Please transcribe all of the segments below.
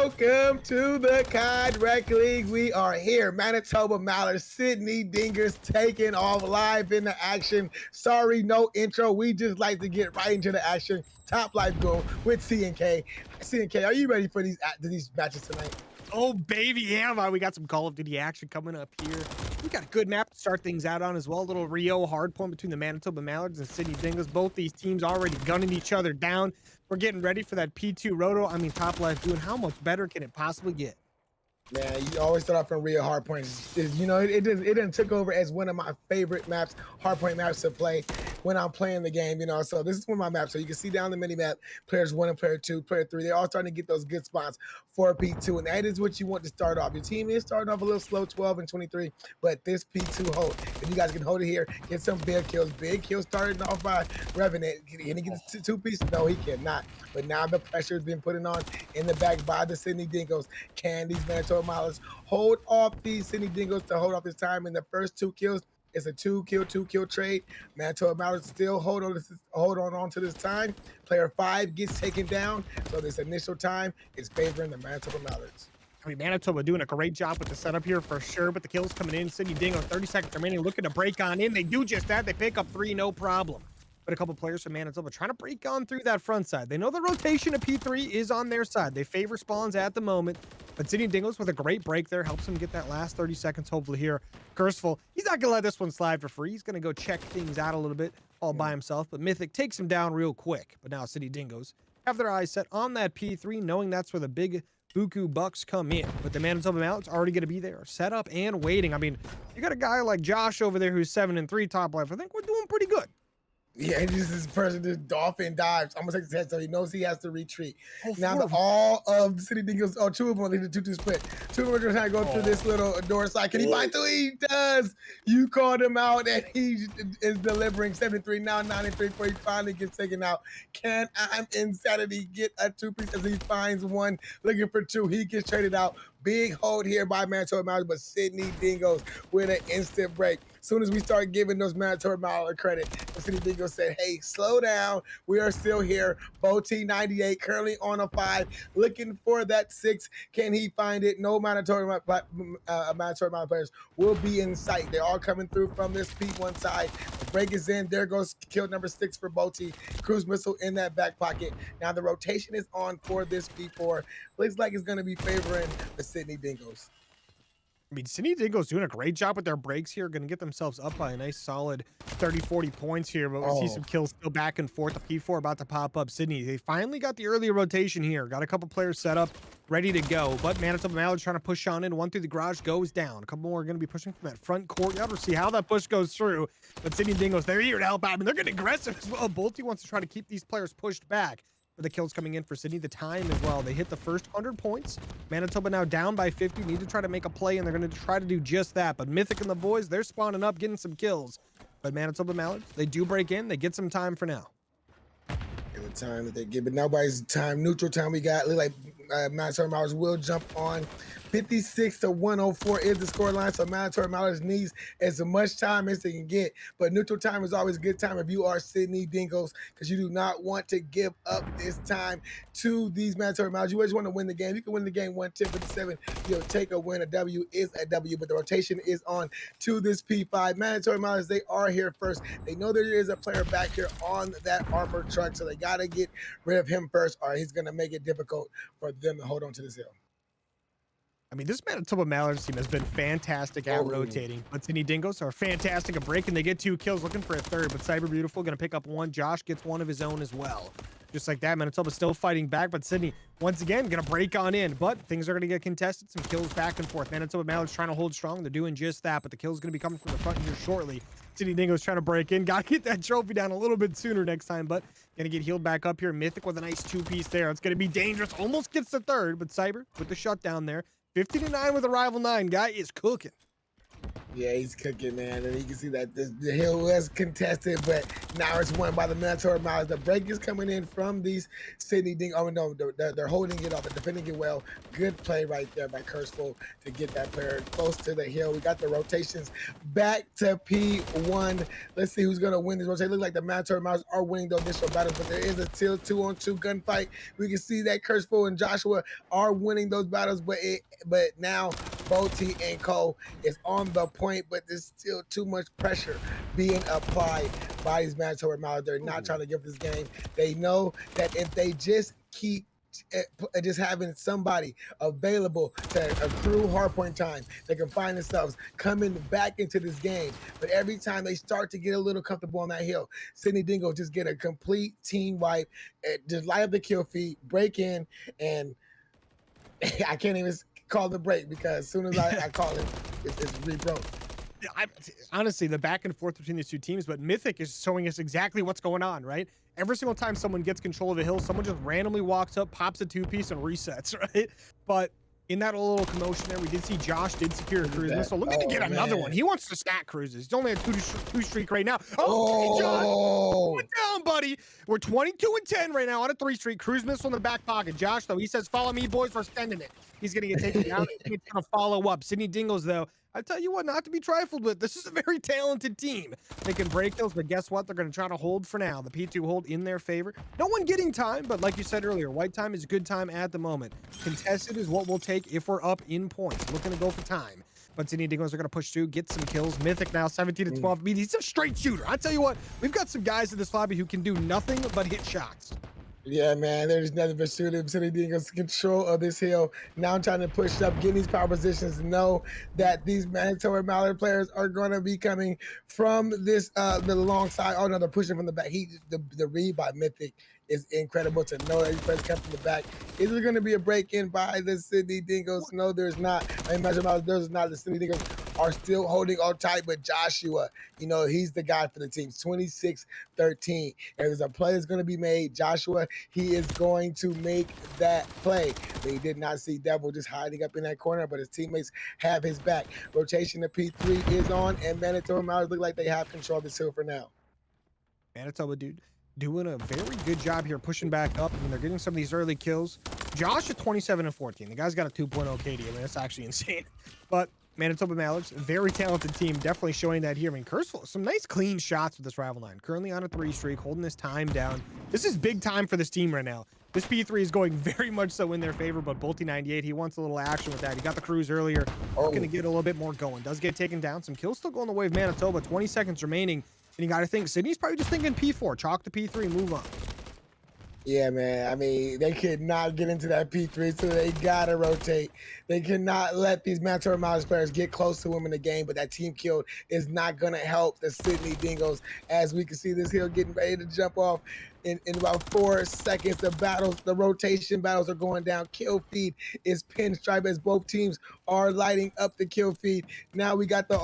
Welcome to the COD Rec League. We are here. Manitoba Mallards, Sydney Dingoes taking off live in the action. Sorry, no intro. We just like to get right into the action. Top Life Goal with CNK. CNK, are you ready for these matches tonight? Oh, baby, yeah, we got some Call of Duty action coming up here. We got a good map to start things out on as well. A little Rio hardpoint between the Manitoba Mallards and Sydney Dingoes. Both these teams already gunning each other down. We're getting ready for that P2 Roto. I mean, Top Life doing how much better can it possibly get? Man, you always start off from Rio Hardpoint. It didn't took over as one of my favorite maps, hardpoint maps to play when I'm playing the game. So this is one of my maps. So you can see down the mini map, players 1 and player 2, player 3. They're all starting to get those good spots for P2, and that is what you want to start off. Your team is starting off a little slow, 12 and 23, but this P2 hold, if you guys can hold it here, get some big kills. Big kills started off by Revenant. Can he get two pieces? No, he cannot. But now the pressure has been put on in the back by the Sydney Dingoes. Can these Manitoba Mallards hold off these Sydney Dingoes to hold off this time? In the first 2 kills, it's a 2-kill trade. Manitoba Mallards still hold on to this time. Player 5 gets taken down, so this initial time is favoring the Manitoba Mallards. I mean, Manitoba doing a great job with the setup here for sure, but the kills coming in. Sydney Dingo, 30 seconds remaining, looking to break on in. They do just that. They pick up 3, no problem. But a couple players from Manitoba trying to break on through that front side. They know the rotation of P3 is on their side. They favor spawns at the moment. But Sydney Dingoes with a great break there helps him get that last 30 seconds hopefully here. Curseful, he's not going to let this one slide for free. He's going to go check things out a little bit all by himself. But MWIII takes him down real quick. But now Sydney Dingoes have their eyes set on that P3, knowing that's where the big buku bucks come in. But the Manitoba Mallards already going to be there, set up and waiting. I mean, you got a guy like Josh over there who's 7 and 3 top life. I think we're doing pretty good. Yeah, this person just dolphin dives. I'm gonna take his head so he knows he has to retreat. Oh, now all of the City Dingoes, 2 of them, they did 2-2 split. 2 of them are trying to go through this little door side. Can he find through? He does. You called him out, and he is delivering 7-3, now 9-3 before he finally gets taken out. Can I'm Insanity get a 2-piece as he finds one, looking for 2. He gets traded out. Big hold here by Manitoba Mallards, but Sydney Dingoes with an instant break. As soon as we start giving those Manitoba Mallards credit, the Sydney Dingoes said, hey, slow down. We are still here. BOT 98 currently on a 5, looking for that 6. Can he find it? No Manitoba Mallards players will be in sight. They're all coming through from this P1 side. The break is in. There goes kill number 6 for BOT. Cruise missile in that back pocket. Now the rotation is on for this P4. Looks like it's going to be favoring the Sydney Dingoes. I mean, Sydney Dingoes doing a great job with their breaks here. Going to get themselves up by a nice solid 30-40 points here. But we see some kills still back and forth. The P4 about to pop up. Sydney, they finally got the earlier rotation here. Got a couple players set up, ready to go. But Manitoba Mallards trying to push on in. One through the garage goes down. A couple more are going to be pushing from that front courtyard. We'll see how that push goes through. But Sydney Dingoes, they're here to help out. I mean, they're getting aggressive as well. Bolty wants to try to keep these players pushed back. But the kills coming in for Sydney, the time as well. They hit the first 100 points. Manitoba now down by 50. Need to try to make a play, and they're going to try to do just that. But MWIII and the boys, they're spawning up, getting some kills. But Manitoba Mallards, they do break in. They get some time for now. The time that they give, but nobody's time. Neutral time we got. Look like Manitoba Mallards will jump on. 56 to 104 is the score line, so Manitoba Mallards needs as much time as they can get. But neutral time is always a good time if you are Sydney Dingoes, because you do not want to give up this time to these Manitoba Mallards. You always want to win the game. You can win the game 110-57. You'll take a win. A W is a W, but the rotation is on to this P5. Manitoba Mallards, they are here first. They know there is a player back here on that armored truck, so they got to get rid of him first, or he's going to make it difficult for them to hold on to this hill. I mean, this Manitoba Mallards team has been fantastic at rotating, but Sydney Dingoes are fantastic at breaking. They get 2 kills, looking for a 3rd, but Cyber Beautiful going to pick up 1. Josh gets 1 of his own as well. Just like that, Manitoba still fighting back, but Sydney, once again, going to break on in, but things are going to get contested. Some kills back and forth. Manitoba Mallards trying to hold strong. They're doing just that, but the kills going to be coming from the front here shortly. Sydney Dingoes trying to break in. Got to get that trophy down a little bit sooner next time, but going to get healed back up here. MWIII with a nice 2-piece there. It's going to be dangerous. Almost gets the 3rd, but Cyber with the shutdown there. 50 to 9 with a rival 9. Guy is cooking. Yeah, he's cooking, man, and you can see that the hill was contested, but now it's won by the Manitoba Mallards. The break is coming in from these Sydney Ding. Oh no, they're holding it off, they're defending it well. Good play right there by Curseful to get that player close to the hill. We got the rotations back to P1. Let's see who's gonna win this rotation. Look like the Manitoba Mallards are winning the initial battles, but there is a still 2-on-2 gunfight. We can see that Curseful and Joshua are winning those battles, but now Boti and Cole is on the point, but there's still too much pressure being applied by these Manitoba Mallards. They're not trying to give this game. They know that if they just keep just having somebody available to accrue hardpoint time, they can find themselves coming back into this game. But every time they start to get a little comfortable on that hill, Sydney Dingo just get a complete team wipe, just light up the kill feed, break in, and I can't even call the break because as soon as I call it, it's rebroke. Honestly, the back and forth between these two teams, but MWIII is showing us exactly what's going on, right? Every single time someone gets control of a hill, someone just randomly walks up, pops a two-piece, and resets, right? But in that little commotion there, we did see Josh did secure a cruise missile. Looking to get another one. He wants to stack cruises. He's only at two streak right now. Okay, Josh, put down, buddy. We're 22-10 right now on a 3-streak. Cruise missile in the back pocket. Josh, though, he says, follow me, boys. We're spending it. He's going to get taken down. He's going to follow up. Sydney Dingoes, though, I tell you what, not to be trifled with. This is a very talented team. They can break those, but guess what? They're going to try to hold for now. The P2 hold in their favor. No one getting time, but like you said earlier, white time is good time at the moment. Contested is what we'll take if we're up in points. Looking to go for time. But Sydney Dingoes are going to push through, get some kills. MWIII now 17-12. I mean, he's a straight shooter. I tell you what, we've got some guys in this lobby who can do nothing but hit shots. Yeah, man, there's nothing but shooting. Sydney Dingoes control of this hill. Now I'm trying to push up, get these power positions, know that these Manitoba Mallard players are going to be coming from this, the long side. Oh, no, they're pushing from the back. The read by MWIII is incredible to know that these players come from the back. Is there going to be a break-in by the Sydney Dingoes? No, there's not. I mean, there's not. The Sydney Dingoes are still holding on tight, but Joshua, you know, he's the guy for the team. 26-13. If there's a play that's going to be made, Joshua, he is going to make that play. They did not see Devil just hiding up in that corner, but his teammates have his back. Rotation to P3 is on, and Manitoba Mallards look like they have control of this hill for now. Manitoba, dude, doing a very good job here, pushing back up. I mean, they're getting some of these early kills. Josh at 27-14. The guy's got a 2.0 KD. I mean, that's actually insane. But Manitoba Mallards, very talented team, definitely showing that here. I mean, Curseful, some nice clean shots with this rival line. Currently on a 3-streak, holding this time down. This is big time for this team right now. This P3 is going very much so in their favor, but Bolty 98, he wants a little action with that. He got the cruise earlier. Looking to get a little bit more going. Does get taken down. Some kills still going the way of Manitoba. 20 seconds remaining. And you got to think, Sydney's probably just thinking P4. Chalk the P3, move on. Yeah, man. I mean, they could not get into that P3, so they got to rotate. They cannot let these Manitoba Mallards players get close to them in the game, but that team kill is not going to help the Sydney Dingoes. As we can see this hill getting ready to jump off in about 4 seconds. The rotation battles are going down. Kill feed is pinstripe as both teams are lighting up the kill feed. Now we got the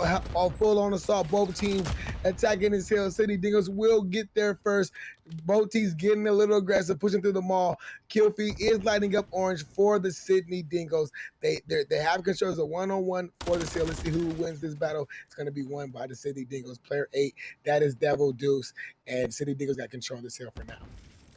full-on assault. Both teams attacking this hill. Sydney Dingoes will get there first. Both teams getting a little aggressive, pushing through the mall. Kill feed is lighting up orange for the Sydney Dingoes. They have controls of one-on-one for this hill. Let's see who wins this battle. It's going to be won by the Sydney Dingoes. Player 8, that is Devil Deuce, and Sydney Dingoes got control of this hill for now.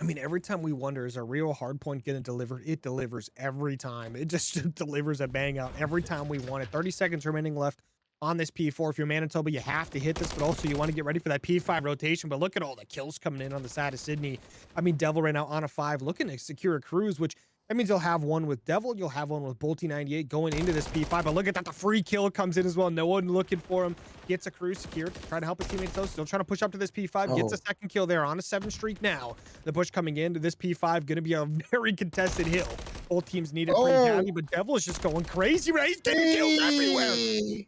I mean, every time we wonder, is a real hardpoint getting delivered? It delivers every time. It just delivers a bang out every time we want it. 30 seconds remaining left on this P4. If you're Manitoba, you have to hit this, but also you want to get ready for that P5 rotation. But look at all the kills coming in on the side of Sydney. I mean, Devil right now on a 5, looking to secure a cruise, which that means you'll have one with Devil, you'll have one with Bolty 98 going into this P5. But look at that, the free kill comes in as well. No one looking for him. Gets a cruise secured. Trying to help his teammates though. Still trying to push up to this P5. Gets a second kill there on a 7-streak now. The push coming into this P5 going to be a very contested hill. Both teams need it pretty badly, but Devil is just going crazy, right? He's getting kills everywhere.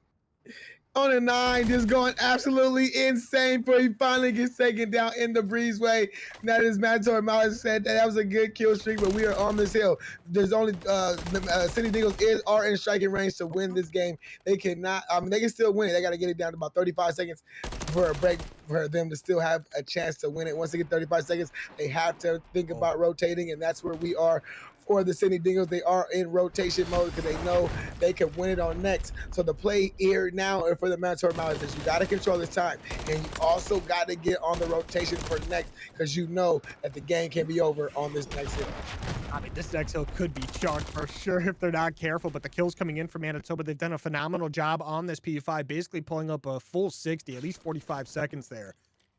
On a 9, just going absolutely insane before he finally gets taken down in the breezeway. Now, as Manitoba Mallards said, that was a good kill streak, but we are on this hill. There's only Sydney Dingoes are in striking range to win this game. They cannot. I mean, they can still win it. They got to get it down to about 35 seconds for a break for them to still have a chance to win it. Once they get 35 seconds, they have to think about rotating, and that's where we are for the Sydney Dingoes. They are in rotation mode because they know they can win it on next. So the play here now for the Manitoba Mallards is you got to control this time, and you also got to get on the rotation for next because you know that the game can be over on this next hill. I mean, this next hill could be chalked for sure if they're not careful, but the kills coming in from Manitoba, they've done a phenomenal job on this P5, basically pulling up a full 60, at least 45 seconds there.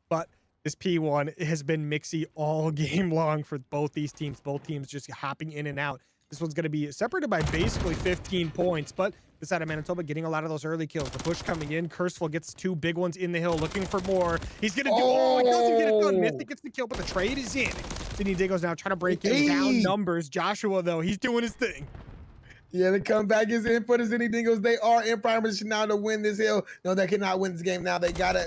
But this P1 has been mixy all game long for both these teams. Both teams just hopping in and out. This one's going to be separated by basically 15 points, but this side of Manitoba getting a lot of those early kills. The push coming in. Curseful gets 2 big ones in the hill, looking for more. He's going to do, he doesn't get it done. MWIII gets the kill, but the trade is in. Sydney Dingoes now trying to break in down numbers. Joshua, though, he's doing his thing. Yeah, the comeback is in for the Sydney Dingoes. They are in prime position now to win this hill. No, they cannot win this game now. They gotta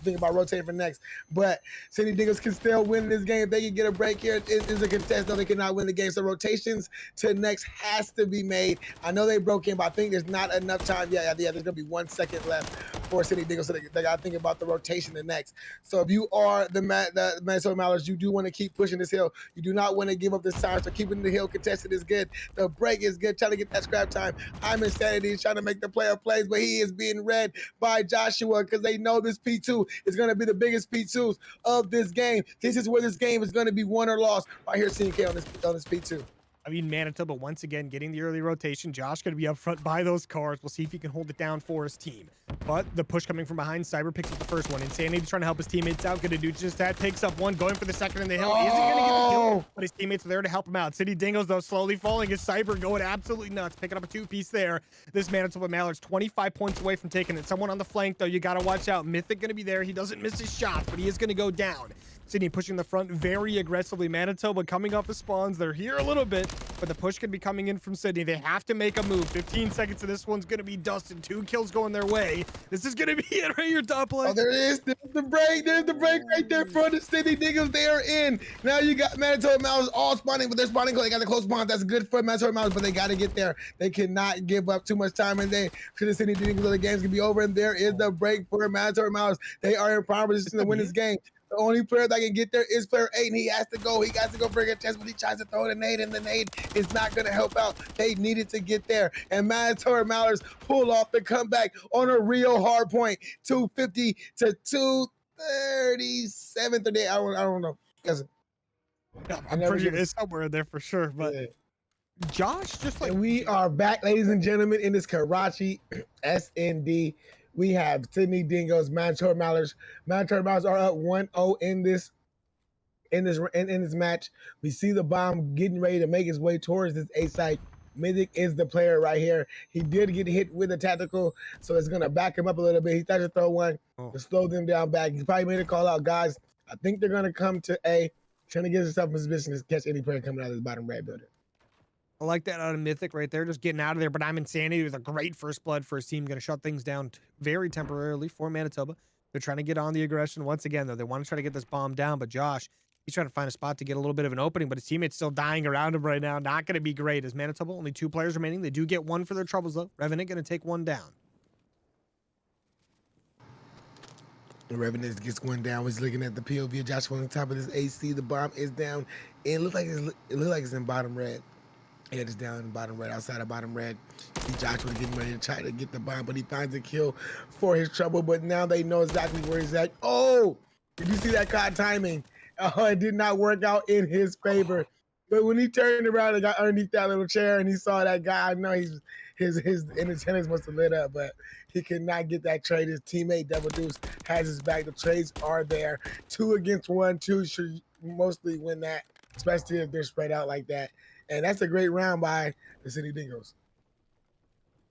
think about rotating for next. But Sydney Dingoes can still win this game. If they can get a break here, it is a contest. No, they cannot win the game. So rotations to next has to be made. I know they broke in, but I think there's not enough time. Yeah, there's gonna be 1 second left for Sydney Dingoes. So they gotta think about the rotation to next. So if you are the Manitoba Mallards, you do want to keep pushing this hill. You do not want to give up this time. So keeping the hill contested is good. The break is good. Trying to get that scrap time. I'm Insanity. He's trying to make the player plays, but he is being read by Joshua because they know this P2 is going to be the biggest P2s of this game. This is where this game is going to be won or lost. Right here, CK on this P2. I mean, Manitoba once again getting the early rotation. Josh going to be up front by those cars. We'll see if he can hold it down for his team. But the push coming from behind. Cyber picks up the first one. Insanity trying to help his teammates out. Going to do just that. Takes up one. Going for the second in the hill. Isn't going to get the kill, but his teammates are there to help him out. City Dingoes, though, slowly falling. His Cyber going absolutely nuts. Picking up a 2-piece there. This Manitoba Mallards 25 points away from taking it. Someone on the flank, though, you got to watch out. MWIII going to be there. He doesn't miss his shot, but he is going to go down. Sydney pushing the front very aggressively. Manitoba coming off the spawns. They're here a little bit, but the push could be coming in from Sydney. They have to make a move. 15 seconds of this one's going to be dusted. 2 kills going their way. This is going to be it right here, top left. Oh, there it is. There's the break. There's the break right there for the Sydney Dingoes. They are in. Now you got Manitoba Mallards all spawning, but they're spawning. They got the close spawn. That's good for Manitoba Mallards, but they got to get there. They cannot give up too much time, and they for the Sydney Dingoes, the game's going to be over, and there is the break for Manitoba Mallards. They are in prime position to win this game. The only player that can get there is player 8, and he has to go. He has to go for a contest, but he tries to throw the nade, and the nade is not going to help out. They needed to get there, and Manitoba Mallards pull off the comeback on a real hard point, 250 to 237. 38. I don't know. I'm pretty sure it's somewhere in there for sure, but yeah. Josh, just like... And we are back, ladies and gentlemen, in this Karachi SND. We have Sydney Dingoes, Manitoba Mallards. Manitoba Mallards are up 1-0 in this match. We see the bomb getting ready to make its way towards this A site. MWIII is the player right here. He did get hit with a tactical, so it's gonna back him up a little bit. He tried to throw one to slow them down back. He probably made a call out, guys. I think they're gonna come to A, trying to get himself in position to catch any player coming out of this bottom red building. I like that out of MWIII right there, just getting out of there. But I'm Insanity with a great first blood for his team. Going to shut things down very temporarily for Manitoba. They're trying to get on the aggression once again, though. They want to try to get this bomb down, but Josh, he's trying to find a spot to get a little bit of an opening, but his teammate's still dying around him right now. Not going to be great. As Manitoba, only 2 players remaining. They do get 1 for their troubles, though. Revenant going to take 1 down. The Revenant gets 1 down. He's looking at the POV of Joshua on the top of this AC. The bomb is down. It looks like it's in bottom red. Yeah, it's down in bottom red, outside of bottom red. See Joshua getting ready to try to get the bomb, but he finds a kill for his trouble. But now they know exactly where he's at. Oh, did you see that caught timing? Oh, it did not work out in his favor. But when he turned around and got underneath that little chair and he saw that guy, I know his antennas must have lit up, but he could not get that trade. His teammate Double Deuce has his back. The trades are there. 2 against 1. 2 should mostly win that, especially if they're spread out like that. And that's a great round by the Sydney Dingoes.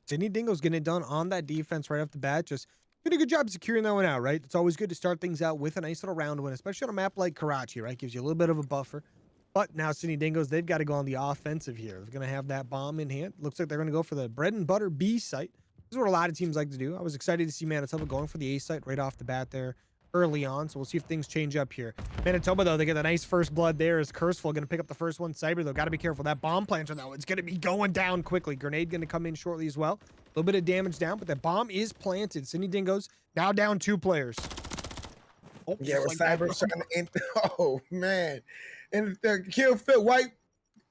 Sydney Dingoes getting it done on that defense right off the bat. Just did a good job securing that one out, right? It's always good to start things out with a nice little round win, especially on a map like Karachi, right? Gives you a little bit of a buffer. But now Sydney Dingoes, they've got to go on the offensive here. They're going to have that bomb in hand. Looks like they're going to go for the bread and butter B site. This is what a lot of teams like to do. I was excited to see Manitoba going for the A site right off the bat there early on, so we'll see if things change up here. Manitoba, though, they get a nice first blood there as Curseful going to pick up the first one. Cyber, though, got to be careful. That bomb planter, though, it's going to be going down quickly. Grenade going to come in shortly as well. A little bit of damage down, but that bomb is planted. Sydney Dingoes now down 2 players. Oh, yeah, with Cyber trying to end. Oh, man. And the kill fit white.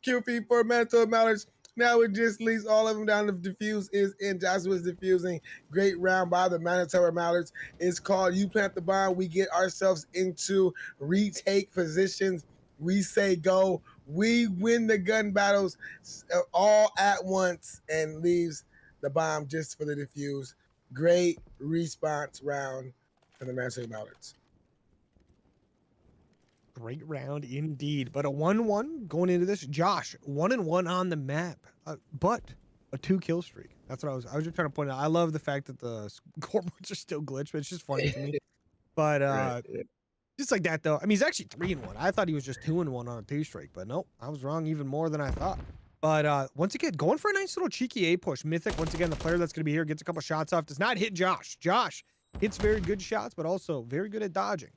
kill feed for Manitoba Mallards. Now it just leaves all of them down. The defuse is in. Joshua's defusing. Great round by the Manitoba Mallards. It's called You Plant the Bomb. We get ourselves into retake positions. We say go. We win the gun battles all at once and leaves the bomb just for the defuse. Great response round for the Manitoba Mallards. Great round indeed, but a 1-1 going into this. Josh 1-1 on the map, but a 2-kill streak. That's what I was just trying to point out. I love the fact that the scoreboards are still glitched, but it's just funny to me. But just like that though. I mean, he's actually 3-1. I thought he was just 2-1 on a 2 streak, but nope, I was wrong even more than I thought. But once again, going for a nice little cheeky A push. MWIII, once again, the player that's going to be here, gets a couple shots off. Does not hit Josh. Josh hits very good shots, but also very good at dodging.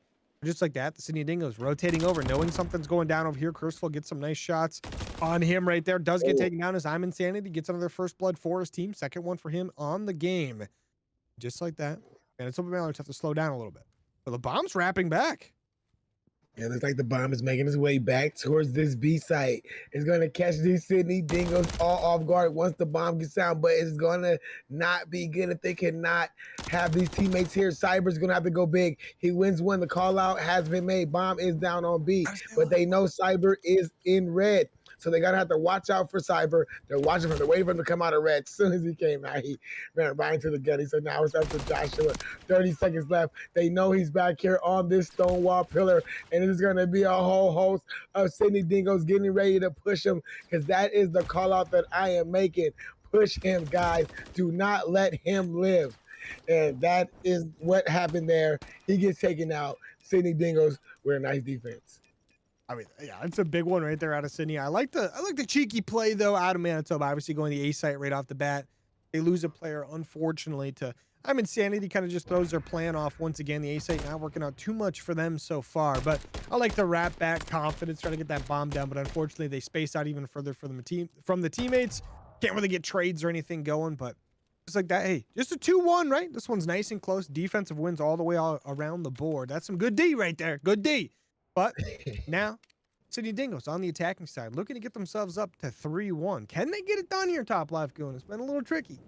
Just like that, the Sydney Dingoes rotating over, knowing something's going down over here. Curseful gets some nice shots on him right there. Does get taken down as I'm Insanity. Gets another first blood for his team. Second one for him on the game. Just like that. And it's Mallards have to slow down a little bit. But the bomb's wrapping back. It looks like the bomb is making its way back towards this B site. It's going to catch these Sydney Dingoes all off guard once the bomb gets down, but it's going to not be good if they cannot have these teammates here. Cyber's going to have to go big. He wins one. The call out has been made. Bomb is down on B, but they know Cyber is in red. So they gotta have to watch out for Cyber. They're watching for him. They're waiting for him to come out of red. As soon as he came out, he ran right into the gun. He said, now it's up to Joshua. 30 seconds left. They know he's back here on this stone wall pillar, and it's gonna be a whole host of Sydney Dingoes getting ready to push him, because that is the call out that I am making. Push him, guys. Do not let him live. And that is what happened there. He gets taken out. Sydney Dingoes with a nice defense. I mean, yeah, it's a big one right there out of Sydney. I like the cheeky play though out of Manitoba. Obviously going the A site right off the bat. They lose a player, unfortunately, to I'm Insanity. Kind of just throws their plan off once again. The A site not working out too much for them so far. But I like the wrap back confidence, trying to get that bomb down. But unfortunately, they space out even further from the teammates. Can't really get trades or anything going. But just like that, hey, just a 2-1, right? This one's nice and close. Defensive wins all the way around the board. That's some good D right there. Good D. But now, Sydney Dingoes on the attacking side, looking to get themselves up to 3-1. Can they get it done here, Top Life Goon? It's been a little tricky.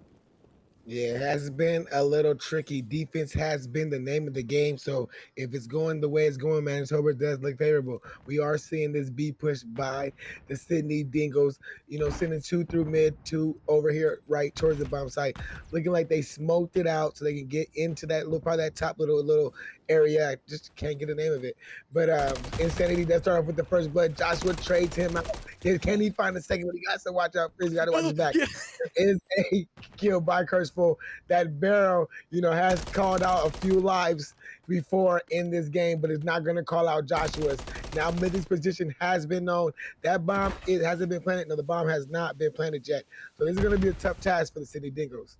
Yeah, it has been a little tricky. Defense has been the name of the game. So if it's going the way it's going, Manitoba does look favorable. We are seeing this be pushed by the Sydney Dingoes, sending 2 through mid, 2 over here right towards the bomb site. Looking like they smoked it out so they can get into that little part of that top little area. I just can't get the name of it. But Insanity does start off with the first blood. Joshua trades him out. Can he find a second one? He got to watch out. He's got to watch his back. It is a kill by Curseful. That Barrow, has called out a few lives before in this game, but it's not going to call out Joshua's. Now, MWIII's position has been known. That bomb, it hasn't been planted. No, the bomb has not been planted yet. So this is going to be a tough task for the Sydney Dingoes.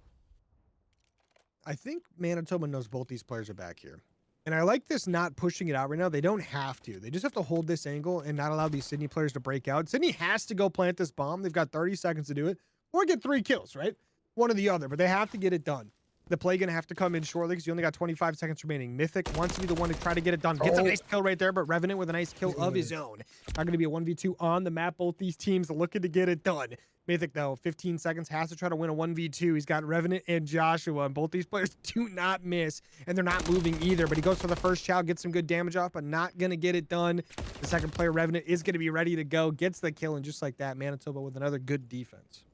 I think Manitoba knows both these players are back here. And I like this not pushing it out right now. They don't have to. They just have to hold this angle and not allow these Sydney players to break out. Sydney has to go plant this bomb. They've got 30 seconds to do it or get 3 kills, right? One or the other, but they have to get it done. The play going to have to come in shortly because you only got 25 seconds remaining. MWIII wants to be the one to try to get it done. Gets a nice kill right there, but Revenant with a nice kill of his own. Not going to be a 1v2 on the map. Both these teams are looking to get it done. MWIII, though, 15 seconds, has to try to win a 1v2. He's got Revenant and Joshua, and both these players do not miss, and they're not moving either. But he goes for the first chow, gets some good damage off, but not going to get it done. The second player, Revenant, is going to be ready to go, gets the kill, and just like that, Manitoba with another good defense.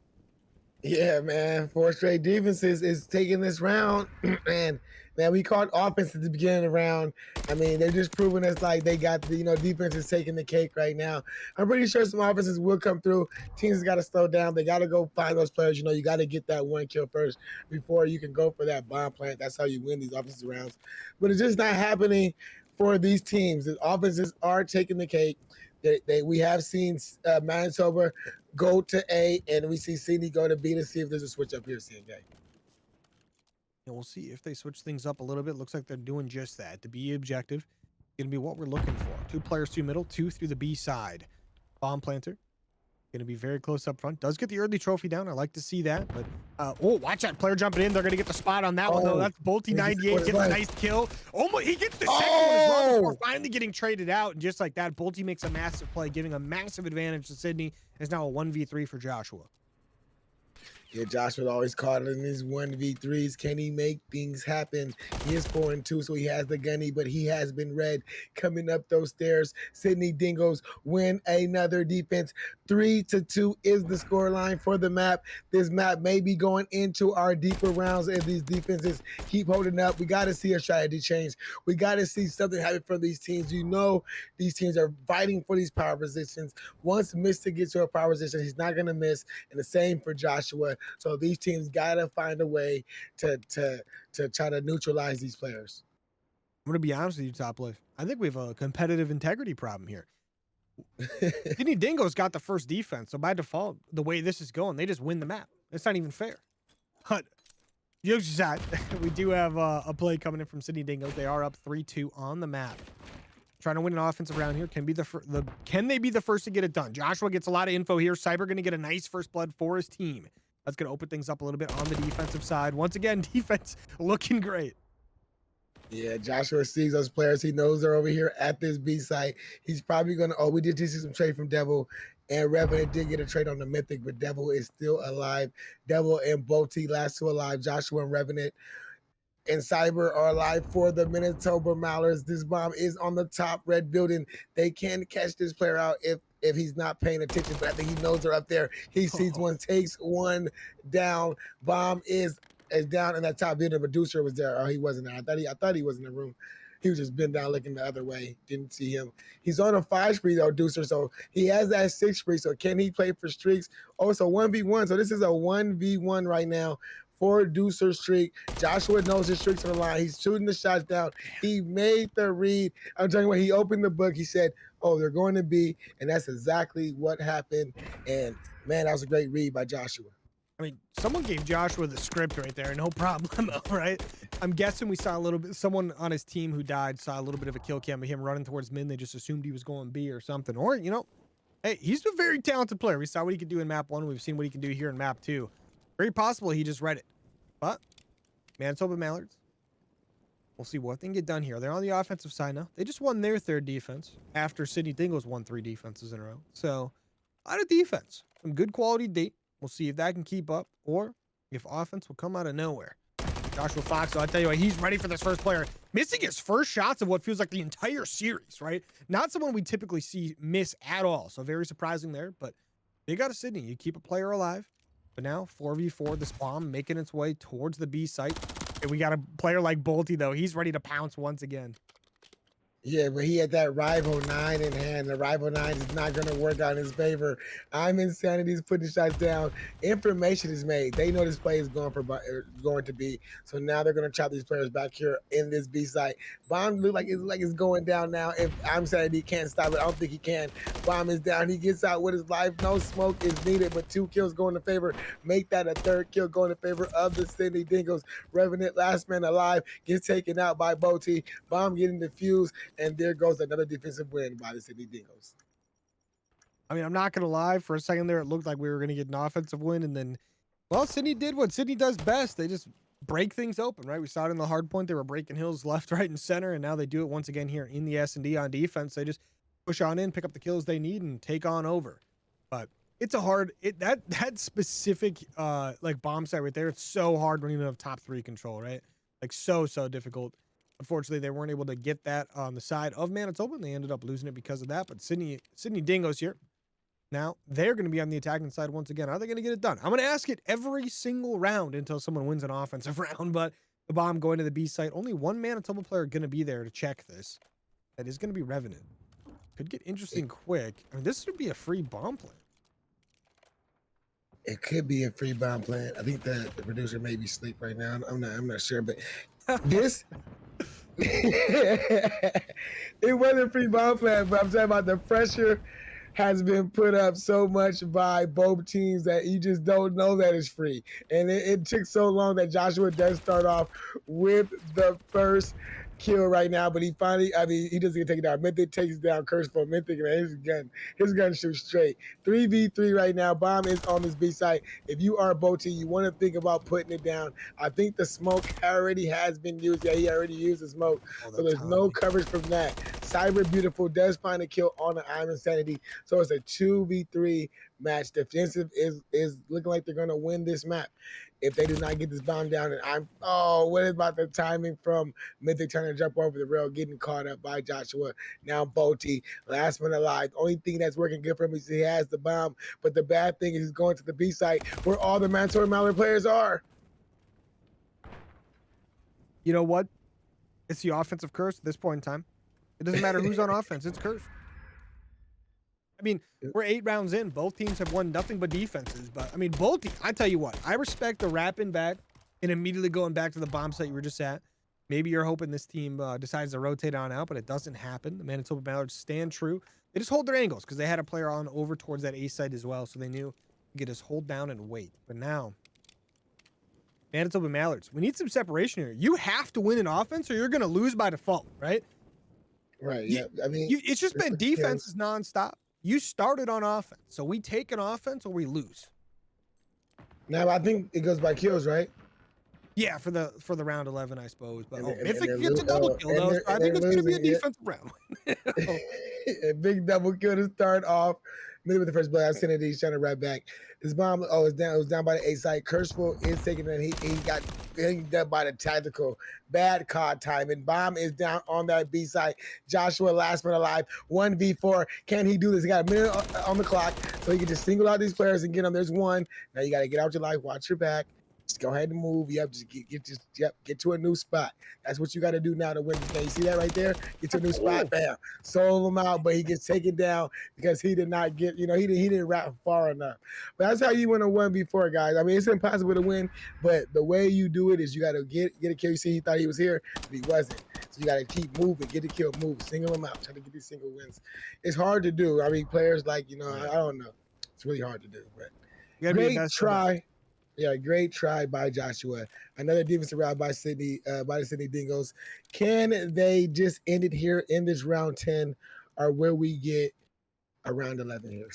Yeah, man. 4 straight defenses is taking this round. And man, we called offense at the beginning of the round. I mean, they're just proving us like they got the, defense is taking the cake right now. I'm pretty sure some offenses will come through. Teams got to slow down. They got to go find those players. You got to get that 1 kill first before you can go for that bomb plant. That's how you win these offensive rounds. But it's just not happening for these teams. The offenses are taking the cake. We have seen Manitoba go to A, and we see Sydney go to B to see if there's a switch up here, CNK. And we'll see if they switch things up a little bit. Looks like they're doing just that. The B objective going to be what we're looking for. 2 players through middle, 2 through the B side. Bomb planter Going to be very close up front. Does get the early trophy down. I like to see that. But, oh, watch that player jumping in. They're going to get the spot on that one, though. That's Bolty 98. Gets a nice kill. Almost, he gets the second one as well before finally getting traded out. And just like that, Bolty makes a massive play, giving a massive advantage to Sydney. It's now a 1v3 for Joshua. Yeah, Joshua always caught in his 1v3s. Can he make things happen? He is 4-2, so he has the gunny, but he has been red coming up those stairs. Sydney Dingoes win another defense. 3-2 is the score line for the map. This map may be going into our deeper rounds as these defenses keep holding up. We got to see a strategy change. We got to see something happen from these teams. You know, these teams are fighting for these power positions. Once Mystic gets to a power position, he's not going to miss. And the same for Joshua. So these teams gotta find a way to try to neutralize these players. I'm gonna be honest with you, Top Lift. I think we have a competitive integrity problem here. Sydney Dingoes got the first defense, so by default, the way this is going, they just win the map. It's not even fair. But we do have a play coming in from Sydney Dingoes. They are up 3-2 on the map. Trying to win an offensive round here. Can they be the first to get it done? Joshua gets a lot of info here. Cyber gonna get a nice first blood for his team. That's going to open things up a little bit on the defensive side. Once again, defense looking great. Yeah, Joshua sees those players. He knows they're over here at this B site. He's probably going to, we did see some trade from Devil, and Revenant did get a trade on the Mythic, but Devil is still alive. Devil and Bolty last two alive. Joshua and Revenant and Cyber are alive for the Manitoba Mallards. This bomb is on the top red building. They can catch this player out if he's not paying attention, but I think he knows they're up there. He sees one, takes one down. Bomb is down in that top building. Producer was there. Oh, he wasn't there. I thought he was in the room. He was just bent down looking the other way. Didn't see him. He's on a 5 spree though, Deucer. So he has that 6 spree. So can he play for streaks? Oh, it's a 1v1. So this is a 1v1 right now for Deucer streak. Joshua knows his streaks on the line. He's shooting the shots down. He made the read. I'm telling you what, he opened the book. He said, oh, they're going to be, and that's exactly what happened. And man, that was a great read by Joshua. I mean, someone gave Joshua the script right there, no problem, right? I'm guessing we saw a little bit, someone on his team who died saw a little bit of a kill cam of him running towards mid. They just assumed he was going B or something. Or, you know, hey, he's a very talented player. We saw what he could do in map 1. We've seen what he can do here in map 2. Very possible he just read it. But Manitoba Mallards, we'll see what they can get done here. They're on the offensive side now. They just won their 3rd defense after Sydney Dingoes won 3 defenses in a row. So, a lot of defense. Some good quality D. We'll see if that can keep up or if offense will come out of nowhere. Joshua Fox, so I'll tell you what, he's ready for this first player. Missing his first shots of what feels like the entire series, right? Not someone we typically see miss at all. So, very surprising there. But they got a Sydney. You keep a player alive. But now, 4v4, this bomb making its way towards the B site. And we got a player like Bolty, though. He's ready to pounce once again. Yeah, but he had that Rival 9 in hand. The Rival 9 is not going to work out in his favor. I'm Insanity's putting shots down. Information is made. They know this play is going to be. So now they're going to trap these players back here in this B site. Bomb look like it's going down now. If I'm Insanity can't stop it, I don't think he can. Bomb is down. He gets out with his life. No smoke is needed, but 2 kills go in the favor. Make that a 3rd kill going in favor of the Sydney Dingoes. Revenant, last man alive, gets taken out by Bolty. Bomb getting defused. And there goes another defensive win by the Sydney Dingoes. I mean, I'm not going to lie. For a second there, it looked like we were going to get an offensive win. And then, well, Sydney did what Sydney does best. They just break things open, right? We saw it in the hard point. They were breaking hills left, right, and center. And now they do it once again here in the S&D on defense. They just push on in, pick up the kills they need, and take on over. But it's a hard, that specific, like, bomb site right there, it's so hard when you don't have top 3 control, right? Like, so difficult. Unfortunately, they weren't able to get that on the side of Manitoba, and they ended up losing it because of that. But Sydney Dingoes here. Now, they're going to be on the attacking side once again. Are they going to get it done? I'm going to ask it every single round until someone wins an offensive round. But the bomb going to the B site. Only one Manitoba player going to be there to check this. That is going to be Revenant. Could get interesting quick. I mean, this would be a free bomb plant. It could be a free bomb plant. I think the producer may be asleep right now. I'm not sure, but this... it wasn't free bomb plant, but I'm talking about the pressure has been put up so much by both teams that you just don't know that it's free. And it took so long that Joshua does start off with the first kill right now, but he finally, he doesn't get taken down. MWIII takes down Curse for MWIII, man. His gun shoots straight. 3v3 right now. Bomb is on this B site. If you are Boti, you want to think about putting it down. I think the smoke already has been used. Yeah, he already used the smoke. So there's no coverage from that. Cyber Beautiful does find a kill on the I'm Insanity. So it's a 2v3 match. Defensive is looking like they're going to win this map if they do not get this bomb down. And what about the timing from MWIII trying to jump over the rail, getting caught up by Joshua? Now Boti, last one alive. Only thing that's working good for him is he has the bomb. But the bad thing is he's going to the B site where all the Manitoba Mallards players are. You know what? It's the offensive curse at this point in time. It doesn't matter who's on offense. It's cursed. I mean, we're 8 rounds in. Both teams have won nothing but defenses. But, I mean, Boti, I tell you what, I respect the wrapping back and immediately going back to the bomb site you were just at. Maybe you're hoping this team decides to rotate on out, but it doesn't happen. The Manitoba Mallards stand true. They just hold their angles because they had a player on over towards that A site as well, so they knew to get us hold down and wait. But now, Manitoba Mallards, we need some separation here. You have to win an offense or you're going to lose by default, right? Right, yeah. I mean, it's just been defenses nonstop. You started on offense, so we take an offense or we lose. Now I think it goes by kills, right? Yeah, for the round 11, I suppose. But MWIII gets a double kill though, so I think it's going to be a defensive round. A big double kill to start off. MWIII with the first blood. Insanity, he's trying to right back. This bomb, it's down. It was down by the A side. Curseful is taking it. He got done by the tactical. Bad card timing. Bomb is down on that B side. Joshua, last one alive. 1v4. Can he do this? He got a minute on the clock, so he can just single out these players and get them. There's one. Now you got to get out your life. Watch your back. Just go ahead and move. Yep, just get to a new spot. That's what you got to do now to win the game. You see that right there? Get to a new spot. Bam. Sold him out, but he gets taken down because he did not get, he didn't wrap far enough. But that's how you win a 1v4, guys. I mean, it's impossible to win, but the way you do it is you got to get a kill. You see, he thought he was here, but he wasn't. So you got to keep moving, get the kill, move, single him out, try to get these single wins. It's hard to do. I mean, players like, I don't know. It's really hard to do, but great try. Yeah, great try by Joshua. Another defensive round by the Sydney Dingoes. Can they just end it here in this round 10, or will we get a round 11 here?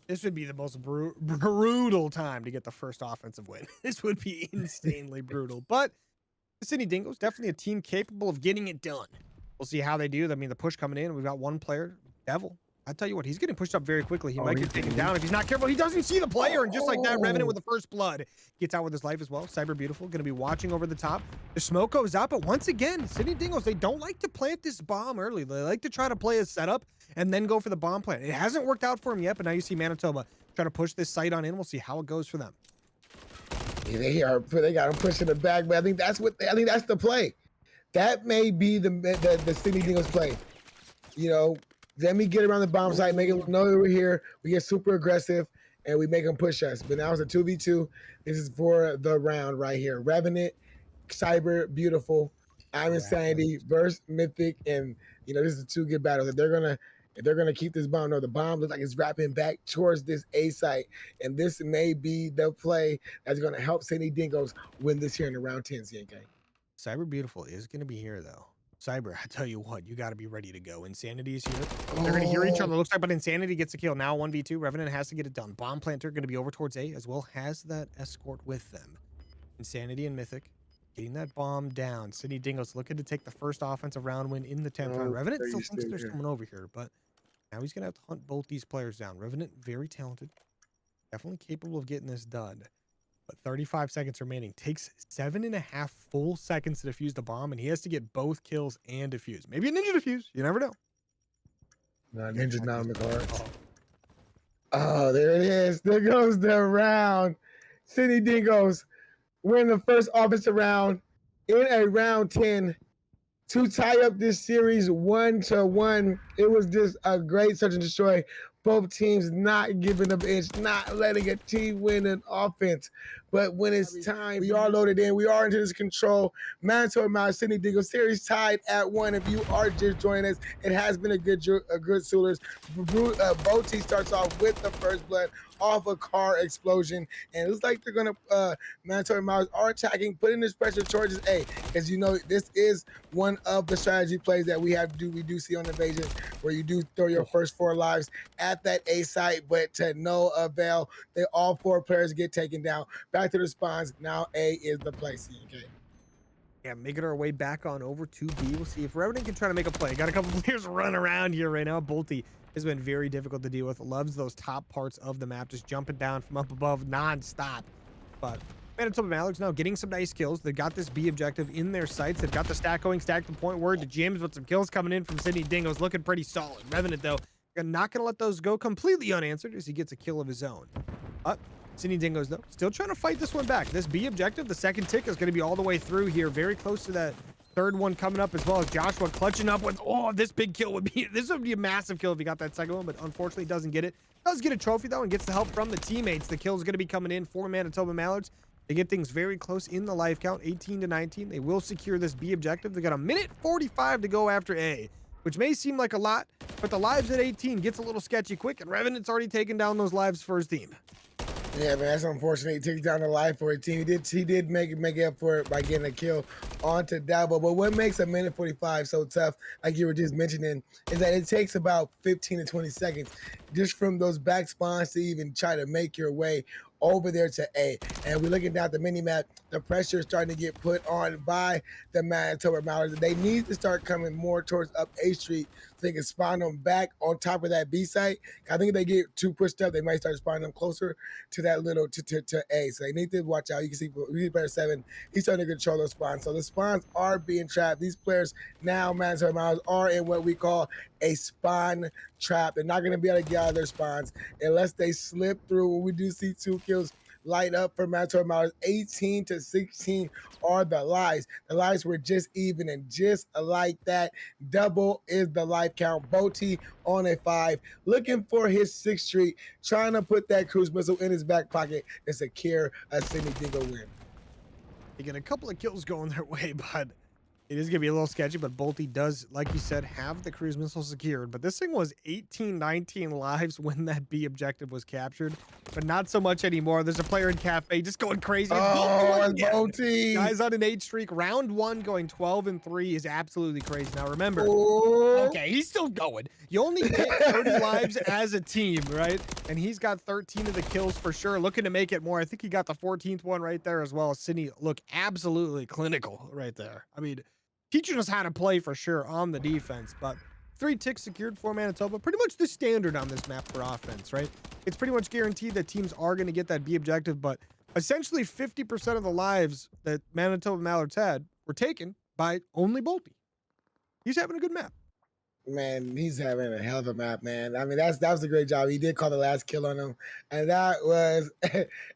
This would be the most brutal time to get the first offensive win. This would be insanely brutal. But the Sydney Dingoes, definitely a team capable of getting it done. We'll see how they do. I mean, the push coming in. We've got one player, Devil. I tell you what, he's getting pushed up very quickly. He might get taken down if he's not careful. He doesn't see the player, and just like that, Revenant with the first blood gets out with his life as well. Cyber Beautiful going to be watching over the top. The smoke goes out, but once again, Sydney Dingoes, they don't like to plant this bomb early. They like to try to play a setup and then go for the bomb plant. It hasn't worked out for him yet, but now you see Manitoba try to push this site on in. We'll see how it goes for them. Yeah, they got him pushing it back, but I think that's the play. That may be the Sydney Dingoes play. Let me get around the bomb site, make it know we're here. We get super aggressive, and we make them push us. But now it's a 2v2. This is for the round right here. Revenant, Cyber, Beautiful, I'm Insanity versus MWIII, and this is 2 good battles. If they're gonna keep this bomb, the bomb looks like it's wrapping back towards this A site, and this may be the play that's gonna help Sydney Dingoes win this here in the round 10. CNK. Cyber Beautiful is gonna be here though. Cyber, I tell you what, you got to be ready to go. Insanity is here. They're going to hear each other, looks like, but Insanity gets a kill. Now 1v2. Revenant has to get it done. Bomb Planter going to be over towards A, as well has that escort with them. Insanity and MWIII getting that bomb down. Sydney Dingoes looking to take the first offensive round win in the 10th round. Revenant still thinks there's someone over here, but now he's going to have to hunt both these players down. Revenant, very talented. Definitely capable of getting this done. But 35 seconds remaining. Takes 7.5 full seconds to defuse the bomb, and he has to get both kills and defuse. Maybe a ninja defuse. You never know. No, ninja's not on the cards. Oh, there it is. There goes the round. Sydney Dingoes win the first offensive round in a round 10 to tie up this series 1-1. It was just a great search and destroy. Both teams not giving up an inch, not letting a team win an offense. But when it's time, we are loaded in. We are into this control. Manitoba Mallards, Sydney Dingoes series tied at 1. If you are just joining us, it has been a good Soolers. Boti starts off with the first blood off a car explosion, and it looks like they're gonna Manitoba Mallards are attacking, putting this pressure towards his A, because you know this is one of the strategy plays that we do see on Invasion, where you do throw your first 4 lives at that A site, but to no avail. All 4 players get taken down. Back to the spawns. Now A is the play. CNK. Yeah, making our way back on over to B. We'll see if Revenant can try to make a play. Got a couple players running around here right now. Bolty has been very difficult to deal with. Loves those top parts of the map, just jumping down from up above non-stop. But Manitoba Mallards now getting some nice kills. They've got this B objective in their sights. They've got the stack going, stack to point word to James, with some kills coming in from Sydney Dingoes. Looking pretty solid. Revenant, though, not going to let those go completely unanswered as he gets a kill of his own. Sydney Dingoes, though, still trying to fight this one back. This B objective, the second tick, is going to be all the way through here. Very close to that third one coming up, as well as Joshua clutching up with, oh, this big kill would be, this would be a massive kill if he got that second one, but unfortunately doesn't get it. Does get a trophy, though, and gets the help from the teammates. The kill is going to be coming in for Manitoba Mallards. They get things very close in the life count, 18 to 19. They will secure this B objective. They got a minute 45 to go after A, which may seem like a lot, but the lives at 18 gets a little sketchy quick, and Revenant's already taken down those lives for his team. Yeah, man, that's unfortunate. He took down the life for a team. He did make up for it by getting a kill onto Dabo. But what makes a minute 45 so tough, like you were just mentioning, is that it takes about 15 to 20 seconds just from those back spawns to even try to make your way over there to A. And we're looking down at the mini map. The pressure is starting to get put on by the Manitoba Mallards. They need to start coming more towards up A Street so they can spawn them back on top of that B site. I think if they get too pushed up, they might start spawning them closer to that little to A. So they need to watch out. You can see player 7, he's starting to control those spawns. So the spawns are being trapped. These players now, Manitoba Mallards, are in what we call a spawn trap. They're not going to be able to get out of their spawns unless they slip through. When we do see 2 kills light up for Manitoba Mallards, 18 to 16 are the lives. The lives were just even, and just like that, double is the life count. Boti on a 5, looking for his 6th streak, trying to put that cruise missile in his back pocket and secure a Sydney Dingo win. They get a couple of kills going their way, but it is going to be a little sketchy. But Bolty does, like you said, have the cruise missile secured. But this thing was 18, 19 lives when that B objective was captured, but not so much anymore. There's a player in Cafe just going crazy. Oh, Bolty. Guys on an 8 streak. Round 1 going 12-3 is absolutely crazy. Now remember, okay, he's still going. You only get 30 lives as a team, right? And he's got 13 of the kills for sure. Looking to make it more. I think he got the 14th one right there as well. Sydney look absolutely clinical right there. I mean, teaching us how to play for sure on the defense, but 3 ticks secured for Manitoba. Pretty much the standard on this map for offense, right? It's pretty much guaranteed that teams are going to get that B objective, but essentially 50% of the lives that Manitoba Mallards had were taken by only Bolty. He's having a good map. Man, he's having a hell of a map, man. I mean, that was a great job. He did call the last kill on him, and that was,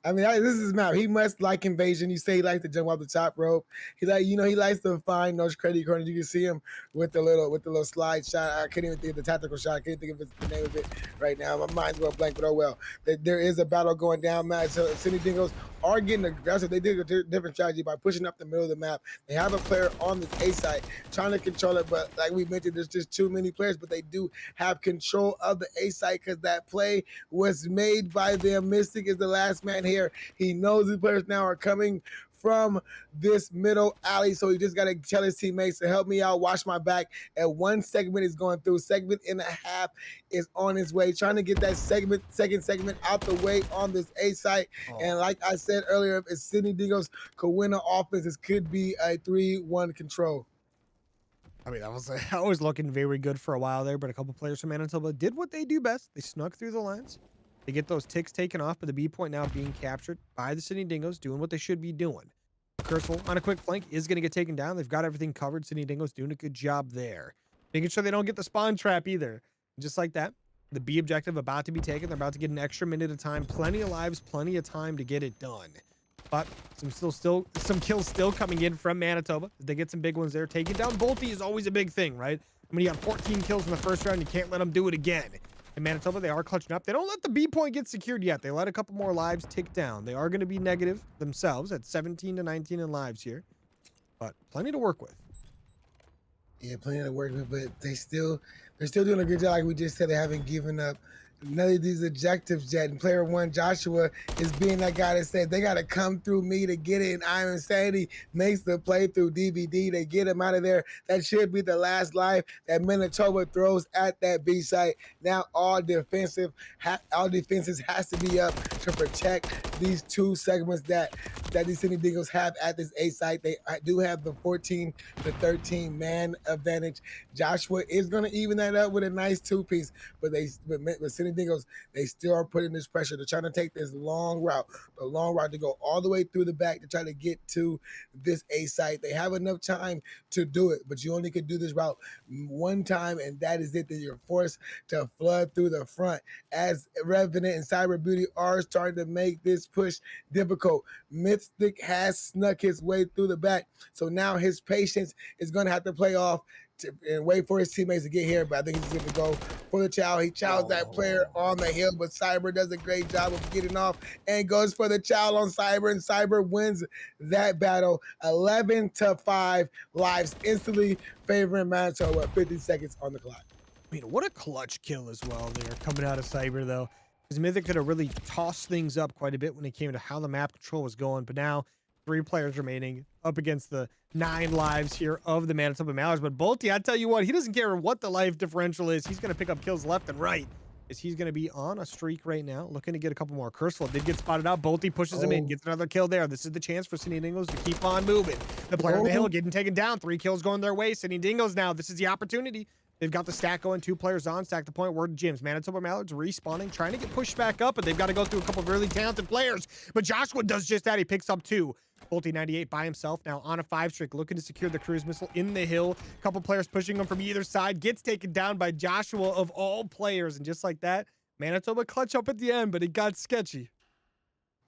I mean, this is his map. He must like Invasion. You say he likes to jump off the top rope. He likes to find those credit corners. You can see him with the little slide shot. I couldn't even think of the tactical shot. I couldn't think of the name of it right now. My mind's going blank, but oh well. There is a battle going down, man. So Sydney Dingoes are getting aggressive. They did a different strategy by pushing up the middle of the map. They have a player on this A side trying to control it, but like we mentioned, there's just too many players, but they do have control of the A site because that play was made by them. Mystic is the last man here. He knows the players now are coming from this middle alley, so he just got to tell his teammates to help me out, watch my back. And 1 segment is going through. Segment and a half is on his way, trying to get that second segment out the way on this A site. And like I said earlier, if Sydney Dingoes could win an offense, this could be a 3-1 control. I mean, that was looking very good for a while there, but a couple players from Manitoba did what they do best. They snuck through the lines. They get those ticks taken off, but the B point now being captured by the Sydney Dingoes, doing what they should be doing. Kurzweil on a quick flank is going to get taken down. They've got everything covered. Sydney Dingoes doing a good job there. Making sure they don't get the spawn trap either. And just like that, the B objective about to be taken. They're about to get an extra minute of time. Plenty of lives, plenty of time to get it done. But some kills still coming in from Manitoba. They get some big ones there. Taking down Bolty is always a big thing, right? When you got 14 kills in the first round, you can't let them do it again. In Manitoba, they are clutching up. They don't let the B point get secured yet. They let a couple more lives tick down. They are going to be negative themselves at 17 to 19 in lives here, but plenty to work with. Yeah, plenty to work with, but they're still doing a good job. Like we just said, they haven't given up none of these objectives yet. And player one, Joshua, is being that guy that said they got to come through me to get it. And Iron Insanity makes the play through DVD. They get him out of there. That should be the last life that Manitoba throws at that B site. Now all defenses has to be up to protect these two segments that these City Dingoes have at this A site. They do have the 14 to 13 man advantage. Joshua is going to even that up with a nice two-piece, but City Dingoes, they still are putting this pressure. They're trying to take this long route, the long route to go all the way through the back to try to get to this A site. They have enough time to do it, but you only could do this route one time, and that is it. That you're forced to flood through the front. As Revenant and Cyber Beauty are starting to make this push difficult, Mystic has snuck his way through the back, so now his patience is going to have to play off and wait for his teammates to get here, but I think he's going to go for the chow. He chows that player on the hill, but Cyber does a great job of getting off and goes for the chow on Cyber, and Cyber wins that battle 11 to 5 lives, instantly favoring Manitoba. 50 seconds on the clock. I mean, what a clutch kill as well there coming out of Cyber, though, because Mythic could have really tossed things up quite a bit when it came to how the map control was going, but now 3 players remaining up against the 9 lives here of the Manitoba Mallards. But Bolty, I tell you what, he doesn't care what the life differential is. He's going to pick up kills left and right, as he's going to be on a streak right now, looking to get a couple more. Curseful did get spotted out. Bolty pushes him in, gets another kill there. This is the chance for City Dingoes to keep on moving. The player on the hill getting taken down. 3 kills going their way. City Dingoes now, this is the opportunity. They've got the stack going, 2 players on, stack the point, word to gyms. Manitoba Mallards respawning, trying to get pushed back up, but they've got to go through a couple of really talented players. But Joshua does just that. He picks up 2. Bolty 98 by himself now on a 5 streak, looking to secure the cruise missile in the hill. A couple players pushing him from either side, gets taken down by Joshua of all players. And just like that, Manitoba clutch up at the end, but it got sketchy.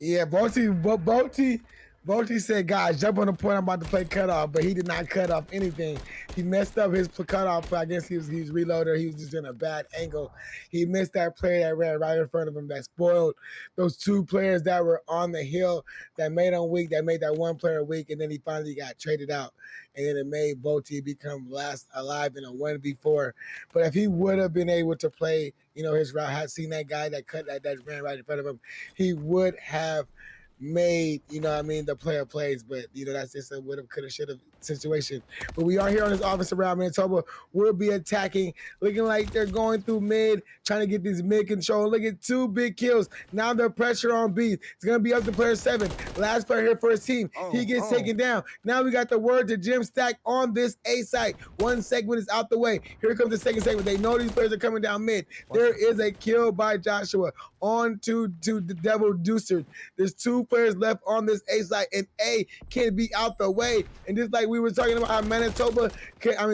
Yeah, Bolty said, guys, jump on the point. I'm about to play cutoff, but he did not cut off anything. He messed up his cutoff. I guess he was reloader. He was just in a bad angle. He missed that player that ran right in front of him that spoiled those 2 players that were on the hill that made him weak, that made that 1 player weak, and then he finally got traded out. And then it made Bolty become last alive in a 1v4. But if he would have been able to play, his route, had seen that guy that ran right in front of him, he would have made, the player plays, but that's just a would have, could have, should have situation. But we are here on this offensive round. Manitoba will be attacking, looking like they're going through mid, trying to get these mid control. Look at 2 big kills. Now the pressure on B. It's gonna be up to player 7. Last player here for his team. He gets taken down. Now we got the word to Jim stack on this A site. 1 segment is out the way. Here comes the second segment. They know these players are coming down mid. There is a kill by Joshua on to the Devil Deucer. There's 2 players left on this A site, and A can be out the way. And just like we were talking about how Manitoba,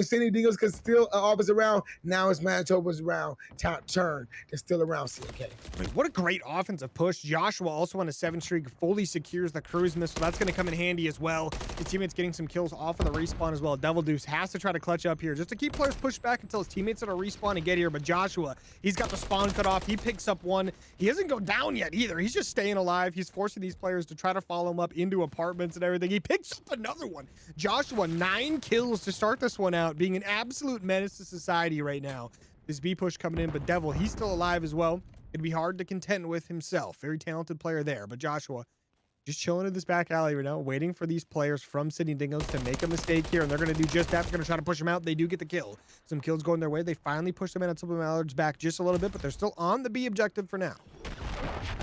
City Dingoes could steal an offensive round. Now it's Manitoba's round turn to steal around CK. What a great offensive push. Joshua also on a 7 streak, fully secures the cruise missile. That's going to come in handy as well. His teammates getting some kills off of the respawn as well. Devil Deuce has to try to clutch up here just to keep players pushed back until his teammates are to respawn and get here. But Joshua, he's got the spawn cut off. He picks up 1. He doesn't go down yet either. He's just staying alive. He's forcing these players to try to follow him up into apartments and everything. He picks up another one. Joshua, 9 kills to start this one out, being an absolute menace to society right now. This B push coming in, but Devil, he's still alive as well. It'd be hard to contend with himself. Very talented player there, but Joshua just chilling in this back alley right now, waiting for these players from City Dingoes to make a mistake here, and they're going to do just that. They're going to try to push him out. They do get the kill. Some kills going their way. They finally push the Manitoba Mallards back just a little bit, but they're still on the B objective for now.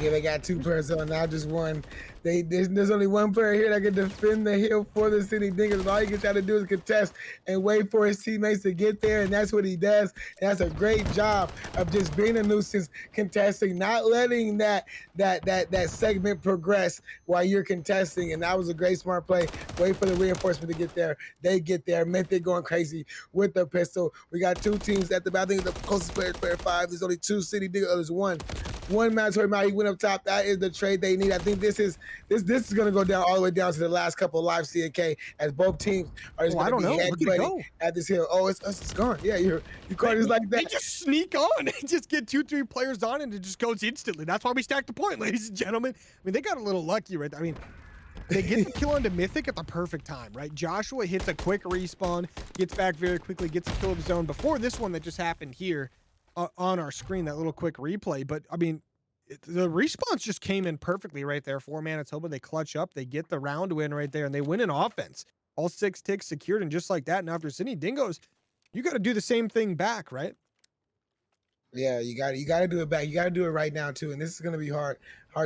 Yeah, they got 2 players on now, just 1. There's only 1 player here that can defend the hill for the City Dingoes. All he can try to do is contest and wait for his teammates to get there, and that's what he does. And that's a great job of just being a nuisance, contesting, not letting that segment progress while you're contesting. And that was a great smart play. Wait for the reinforcement to get there. They get there. Mythic going crazy with the pistol. We got 2 teams at the back. I think the closest player is player 5. There's only 2 City Dingoes. There's 1. one Manitoba Mallards. He went up top. That is the trade they need. I think this is going to go down all the way down to the last couple of live CNK as both teams are just going to be Look at it headbutting go. at this hill. Oh, it's gone. Yeah, you caught it like that. They just sneak on. They just get 2-3 players on and it just goes instantly. That's why we stacked the point, ladies and gentlemen. I mean, they got a little lucky, right? I mean, they get the kill onto Mythic at the perfect time, right? Joshua hits a quick respawn, gets back very quickly, gets a kill of his own before this one that just happened here on our screen, that little quick replay. But, I mean, the response just came in perfectly right there for Manitoba. They clutch up, they get the round win right there, and they win in offense. All 6 ticks secured, and just like that, and after Sydney Dingoes, you got to do the same thing back, right? Yeah, you got to do it back. You got to do it right now too. And this is going to be hard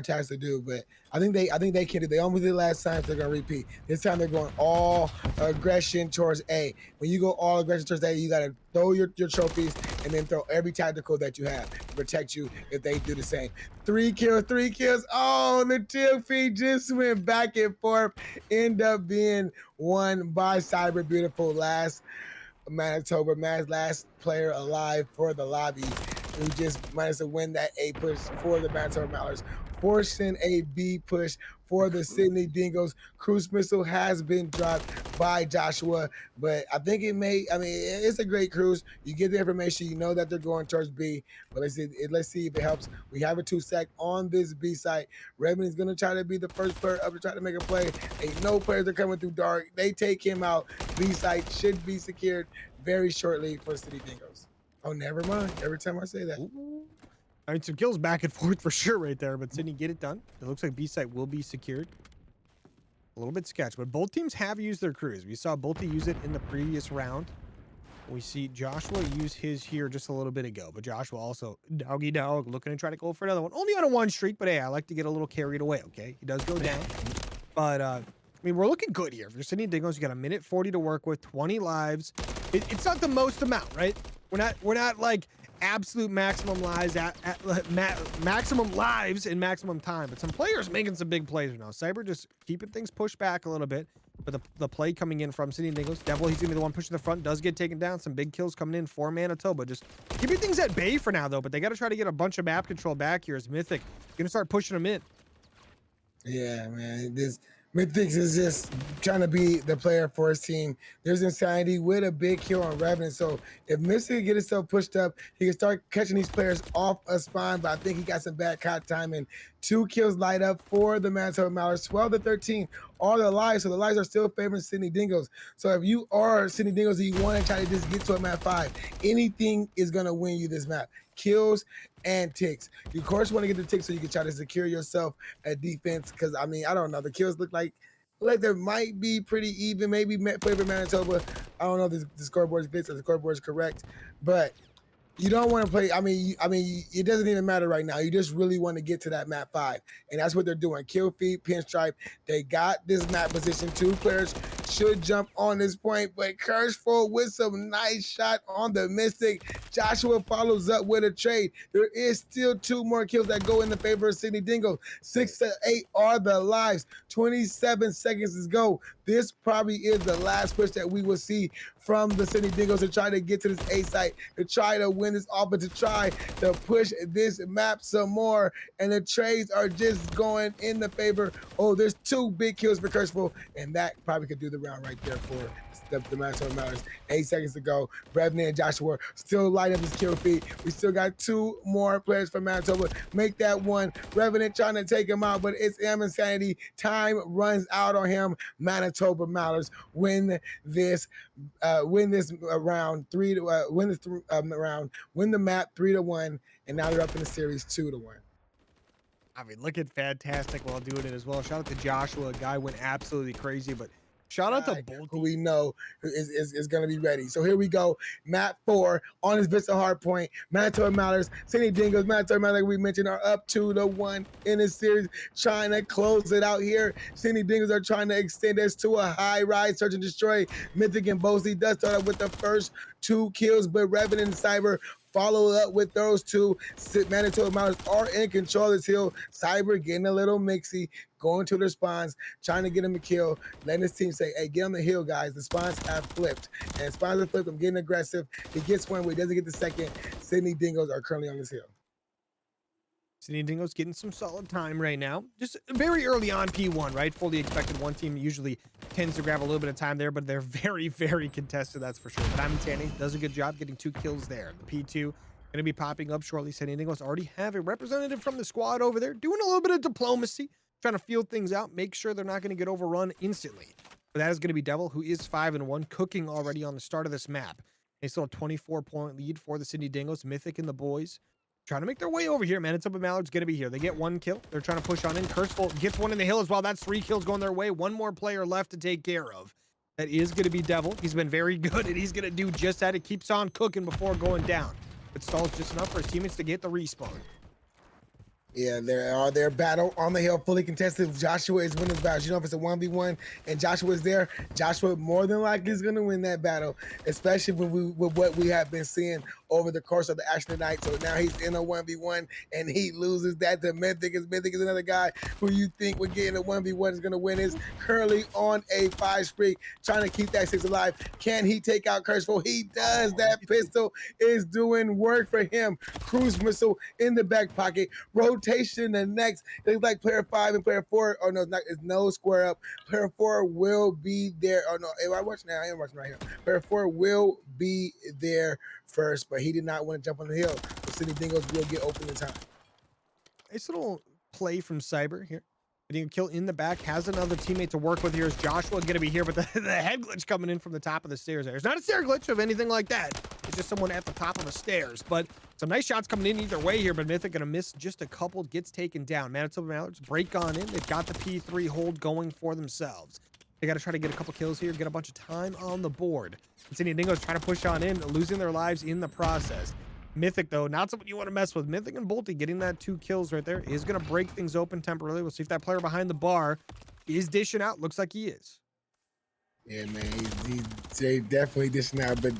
task to do. But I think they can do. They almost did last time. So they're going to repeat. This time they're going all aggression towards A. When you go all aggression towards A, you got to throw your trophies and then throw every tactical that you have to protect you if they do the same. 3 kills. Oh, the tail feed just went back and forth. End up being won by Cyber Beautiful. Last Manitoba last player alive for the lobby, who just managed to win that A push for the Manitoba Mallards, forcing a B push for the Sydney Dingoes. Cruise missile has been dropped by Joshua, but I think it's a great cruise. You get the information, you know that they're going towards B, but let's see if it helps. We have a 2-stack on this B site. Redmond is going to try to be the first player up to try to make a play. Ain't no players are coming through dark. They take him out. B site should be secured very shortly for City Dingoes. Oh, never mind. Every time I say that. Ooh. I mean, some kills back and forth for sure right there, but Sydney get it done. It looks like B site will be secured. A little bit sketch, but both teams have used their crews. We saw Bolty use it in the previous round. We see Joshua use his here just a little bit ago, but Joshua also doggy dog looking to try to go for another one. Only on a 1 streak, but hey, I like to get a little carried away. Okay, he does go down, but I mean, we're looking good here. For Sydney Dingoes, you got a minute 40 to work with, 20 lives. It's not the most amount, right? We're not like absolute maximum lives maximum lives in maximum time, but some players making some big plays right now. Cyber just keeping things pushed back a little bit, but the play coming in from Sydney Dingoes. Devil, he's gonna be the one pushing the front, does get taken down. Some big kills coming in for Manitoba. Just keeping things at bay for now though, but they got to try to get a bunch of map control back here as Mythic gonna start pushing them in. Yeah, man. This Mythics is just trying to be the player for his team. There's Insanity with a big kill on Revenant. So if Mythic can get himself pushed up, he can start catching these players off a spawn, but I think he got some bad caught timing. 2 kills light up for the Manitoba Mallards, 12-13, all the lives. So the lives are still favoring Sydney Dingoes. So if you are Sydney Dingoes and you want to try to just get to a map 5, anything is going to win you this map. Kills and ticks. You of course want to get the ticks so you can try to secure yourself a defense, because I mean, I don't know, the kills look like there might be pretty even, maybe favor Manitoba. I don't know if the scoreboard is glitched or the scoreboard is correct, but you don't want to play. I mean, it doesn't even matter right now. You just really want to get to that map 5, and that's what they're doing. Kill feed, pinstripe. They got this map position. 2 players should jump on this point, but Kirschful with some nice shot on the Mystic. Joshua follows up with a trade. There is still 2 more kills that go in the favor of Sydney Dingo. 6-8 are the lives. 27 seconds to go. This probably is the last push that we will see from the Sydney Dingoes to try to get to this A site, to try to win this off, but to try to push this map some more. And the trades are just going in the favor. Oh, there's 2 big kills for Kirschful, and that probably could do the round right there for the Manitoba Mallards. 8 seconds to go. Revenant and Joshua still light up his kill feed. We still got 2 more players from Manitoba. Make that 1. Revenant trying to take him out, but it's Insanity. Time runs out on him. Manitoba Mallards win this round 3 to win the map 3-1, and now they're up in the series 2-1. I mean, looking fantastic while doing it as well. Shout out to Joshua. A guy went absolutely crazy, but shout out to Bolty, who we know is going to be ready. So here we go. Map 4 on his Vista Hardpoint. Manitoba Mallards, Sydney Dingoes, Manitoba Mallards, like we mentioned, are up 2-1 in this series, trying to close it out here. Sydney Dingoes are trying to extend this to a high rise, search and destroy. Mythic and Bosley does start up with the first 2 kills, but Revenant and Cyber follow up with those 2. Manitoba Mallards are in control of this hill. Cyber getting a little mixy, going to their spawns, trying to get him a kill, letting his team say, hey, get on the hill, guys. The spawns have flipped. And spawns have flipped. I'm getting aggressive. He gets one where he doesn't get the second. Sydney Dingoes are currently on this hill. City Dingoes getting some solid time right now. Just very early on P1, right? Fully expected. One team usually tends to grab a little bit of time there, but they're very, very contested, that's for sure. But MWIII does a good job getting 2 kills there. The P2 going to be popping up shortly. City Dingoes already have a representative from the squad over there doing a little bit of diplomacy, trying to feel things out, make sure they're not going to get overrun instantly. But that is going to be Devil, who is 5-1, cooking already on the start of this map. They still a 24-point lead for the City Dingoes. MWIII and the boys trying to make their way over here. Manitoba Mallards going to be here. They get 1 kill. They're trying to push on in. Curseful gets 1 in the hill as well. That's 3 kills going their way. 1 more player left to take care of. That is going to be Devil. He's been very good, and he's going to do just that. It keeps on cooking before going down. It stalls just enough for his teammates to get the respawn. Yeah, their battle on the hill, fully contested. Joshua is winning this battle. You know, if it's a 1v1 and Joshua is there, Joshua more than likely is going to win that battle, especially with what we have been seeing over the course of the action tonight. So now he's in a 1v1 and he loses that to MWIII. MWIII is another guy who you think would get in a 1v1 is going to win. Is currently on a 5 streak, trying to keep that 6 alive. Can he take out Curseful? He does. That pistol is doing work for him. Cruise missile in the back pocket. Rotation the next. It's like player 5 and player 4. Oh, no, it's not. It's no square up. Player 4 will be there. Oh, no. If I watch now, I am watching right here. Player 4 will be there first, but he did not want to jump on the hill. The City Dingoes will get open in time. Nice little play from Cyber here. Getting a kill in the back. Has another teammate to work with here. Is Joshua going to be here? But the head glitch coming in from the top of the stairs there. It's not a stair glitch of anything like that. It's just someone at the top of the stairs. But some nice shots coming in either way here. But MWIII going to miss just a couple. Gets taken down. Manitoba Mallards break on in. They've got the P3 hold going for themselves. They got to try to get a couple kills here. Get a bunch of time on the board. City Dingoes trying to push on in. Losing their lives in the process. MWIII, though, not someone you want to mess with. MWIII and Bolty getting that 2 kills right there is going to break things open temporarily. We'll see if that player behind the bar is dishing out. Looks like he is. Yeah, man, he's definitely dishing out, but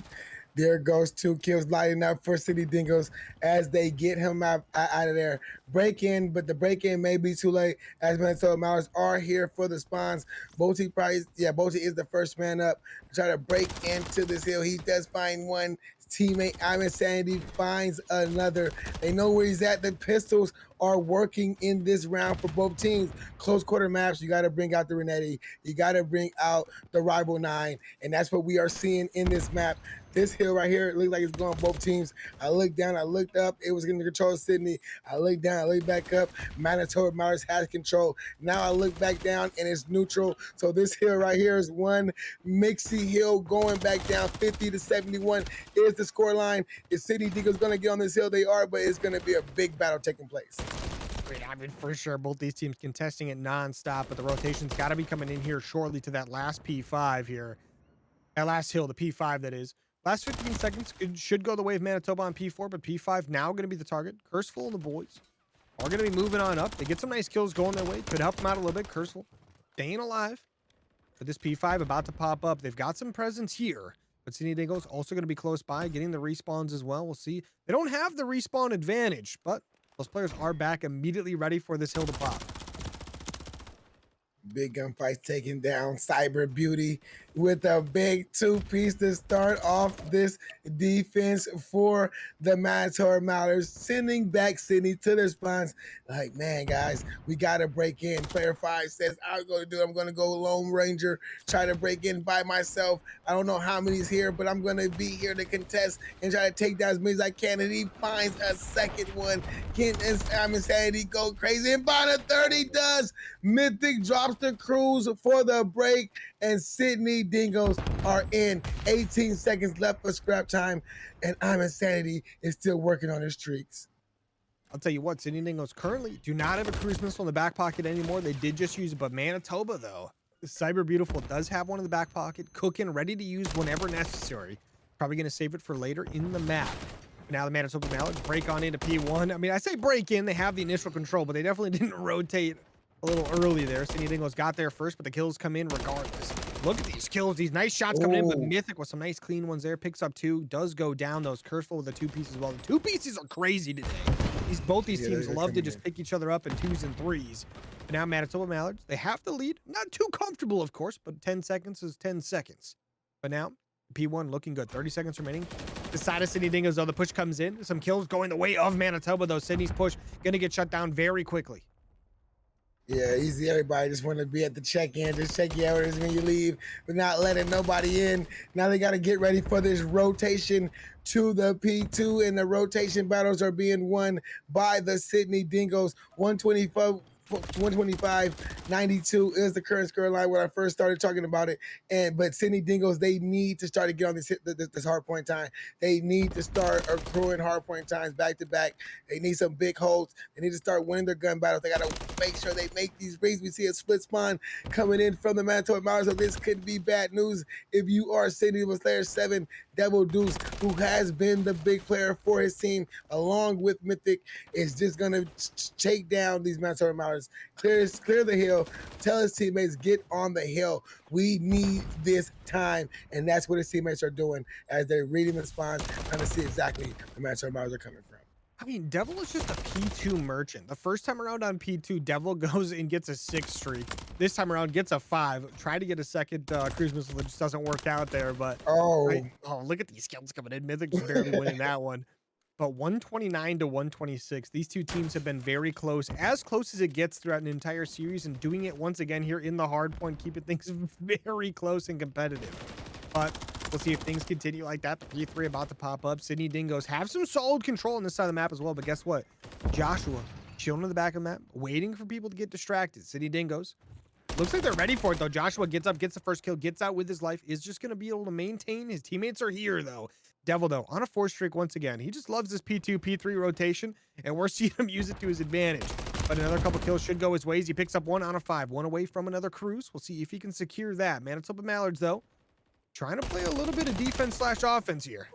there goes 2 kills lighting up for City Dingoes as they get him out of there. Break in, but the break in may be too late as Manitoba Mallards are here for the spawns. Bolty is the first man up to try to break into this hill. He does find one teammate. MWIII finds another. They know where he's at. The pistols are working in this round for both teams. Close quarter maps, you got to bring out the Renetti. You got to bring out the Rival 9, and that's what we are seeing in this map. This hill right here, it looks like it's going both teams. I looked down, I looked up, it was going to control Sydney. I looked down, I looked back up, Manitoba Mallards has control. Now I look back down and it's neutral. So this hill right here is one mixy hill going back down. 50 to 71 is the score line. Is City Dingoes going to get on this hill? They are, but it's going to be a big battle taking place. I mean, for sure, both these teams contesting it nonstop, but the rotation's got to be coming in here shortly to that last P5 here. That last hill, the P5 that is. Last 15 seconds, it should go the way of Manitoba on P4, but P5 now going to be the target. Curseful and the boys are going to be moving on up. They get some nice kills going their way. Could help them out a little bit. Curseful staying alive. But this P5 about to pop up. They've got some presence here. But City Dingoes also going to be close by, getting the respawns as well. We'll see. They don't have the respawn advantage, but those players are back immediately ready for this hill to pop. Big gunfights taking down Cyber Beauty with a big 2-piece to start off this defense for the Manitoba Mallards, sending back Sydney to their spawns. Like, man, guys, we got to break in. Player 5 says, I'm going to go Lone Ranger, try to break in by myself. I don't know how many's here, but I'm going to be here to contest and try to take down as many as I can. And he finds a second one. Can MWIII go crazy? And by the 30 does. MWIII drops the cruise for the break, and City Dingoes are in. 18 seconds left for scrap time, and MWIII is still working on his streaks. I'll tell you what, City Dingoes currently do not have a cruise missile in the back pocket anymore. They did just use it, but Manitoba, though, Cyber Beautiful does have one in the back pocket, cooking, ready to use whenever necessary. Probably going to save it for later in the map. Now the Manitoba Mallards break on into P1. I mean, I say break in. They have the initial control, but they definitely didn't rotate a little early there. City Dingoes got there first, but the kills come in regardless. Look at these kills. These nice shots coming in, but MWIII with some nice clean ones there. Picks up 2. Does go down. Those Curseful with the 2 pieces as well. The 2 pieces are crazy today. Both these teams love to just pick each other up in 2s and 3s. But now Manitoba Mallards, they have the lead. Not too comfortable, of course, but 10 seconds is 10 seconds. But now P1 looking good. 30 seconds remaining. The side of Sydney Dingoes, though, the push comes in. Some kills going the way of Manitoba, though. Sydney's push going to get shut down very quickly. Yeah, easy. Everybody just want to be at the check-in, just check your orders when you leave, but not letting nobody in. Now they got to get ready for this rotation to the P2, and the rotation battles are being won by the Sydney Dingoes. 125-92 is the current score line when I first started talking about it. But Sydney Dingoes, they need to start to get on this hard point time. They need to start accruing hard point times back to back. They need some big holds. They need to start winning their gun battles. They got to make sure they make these reads. We see a split spawn coming in from the Manitoba Mallards, so this could be bad news if you are Sydney with Slayer 7 Devil Deuce, who has been the big player for his team, along with MWIII, is just gonna take down these Manitoba Mallards. Clear the hill. Tell his teammates, get on the hill. We need this time, and that's what his teammates are doing as they're reading the spawns, trying to see exactly where the Manitoba Mallards are coming from. I mean, Devil is just a P2 merchant. The first time around on P2, Devil goes and gets a 6 streak. This time around, gets a 5. Try to get a second cruise missile that just doesn't work out there. But look at these kills coming in. MWIII just barely winning that one. But 129 to 126. These two teams have been very close as it gets throughout an entire series, and doing it once again here in the hard point, keeping things very close and competitive. But we'll see if things continue like that. The P3 about to pop up. Sydney Dingoes have some solid control on this side of the map as well. But guess what? Joshua chilling on the back of the map, waiting for people to get distracted. Sydney Dingoes. Looks like they're ready for it, though. Joshua gets up, gets the first kill, gets out with his life. Is just going to be able to maintain. His teammates are here, though. Devil, though, on a 4 streak once again. He just loves this P2, P3 rotation, and we're seeing him use it to his advantage. But another couple kills should go his ways. He picks up 1 out of 5, 1 away from another cruise. We'll see if he can secure that. Manitoba Mallards, though, trying to play a little bit of defense/offense here.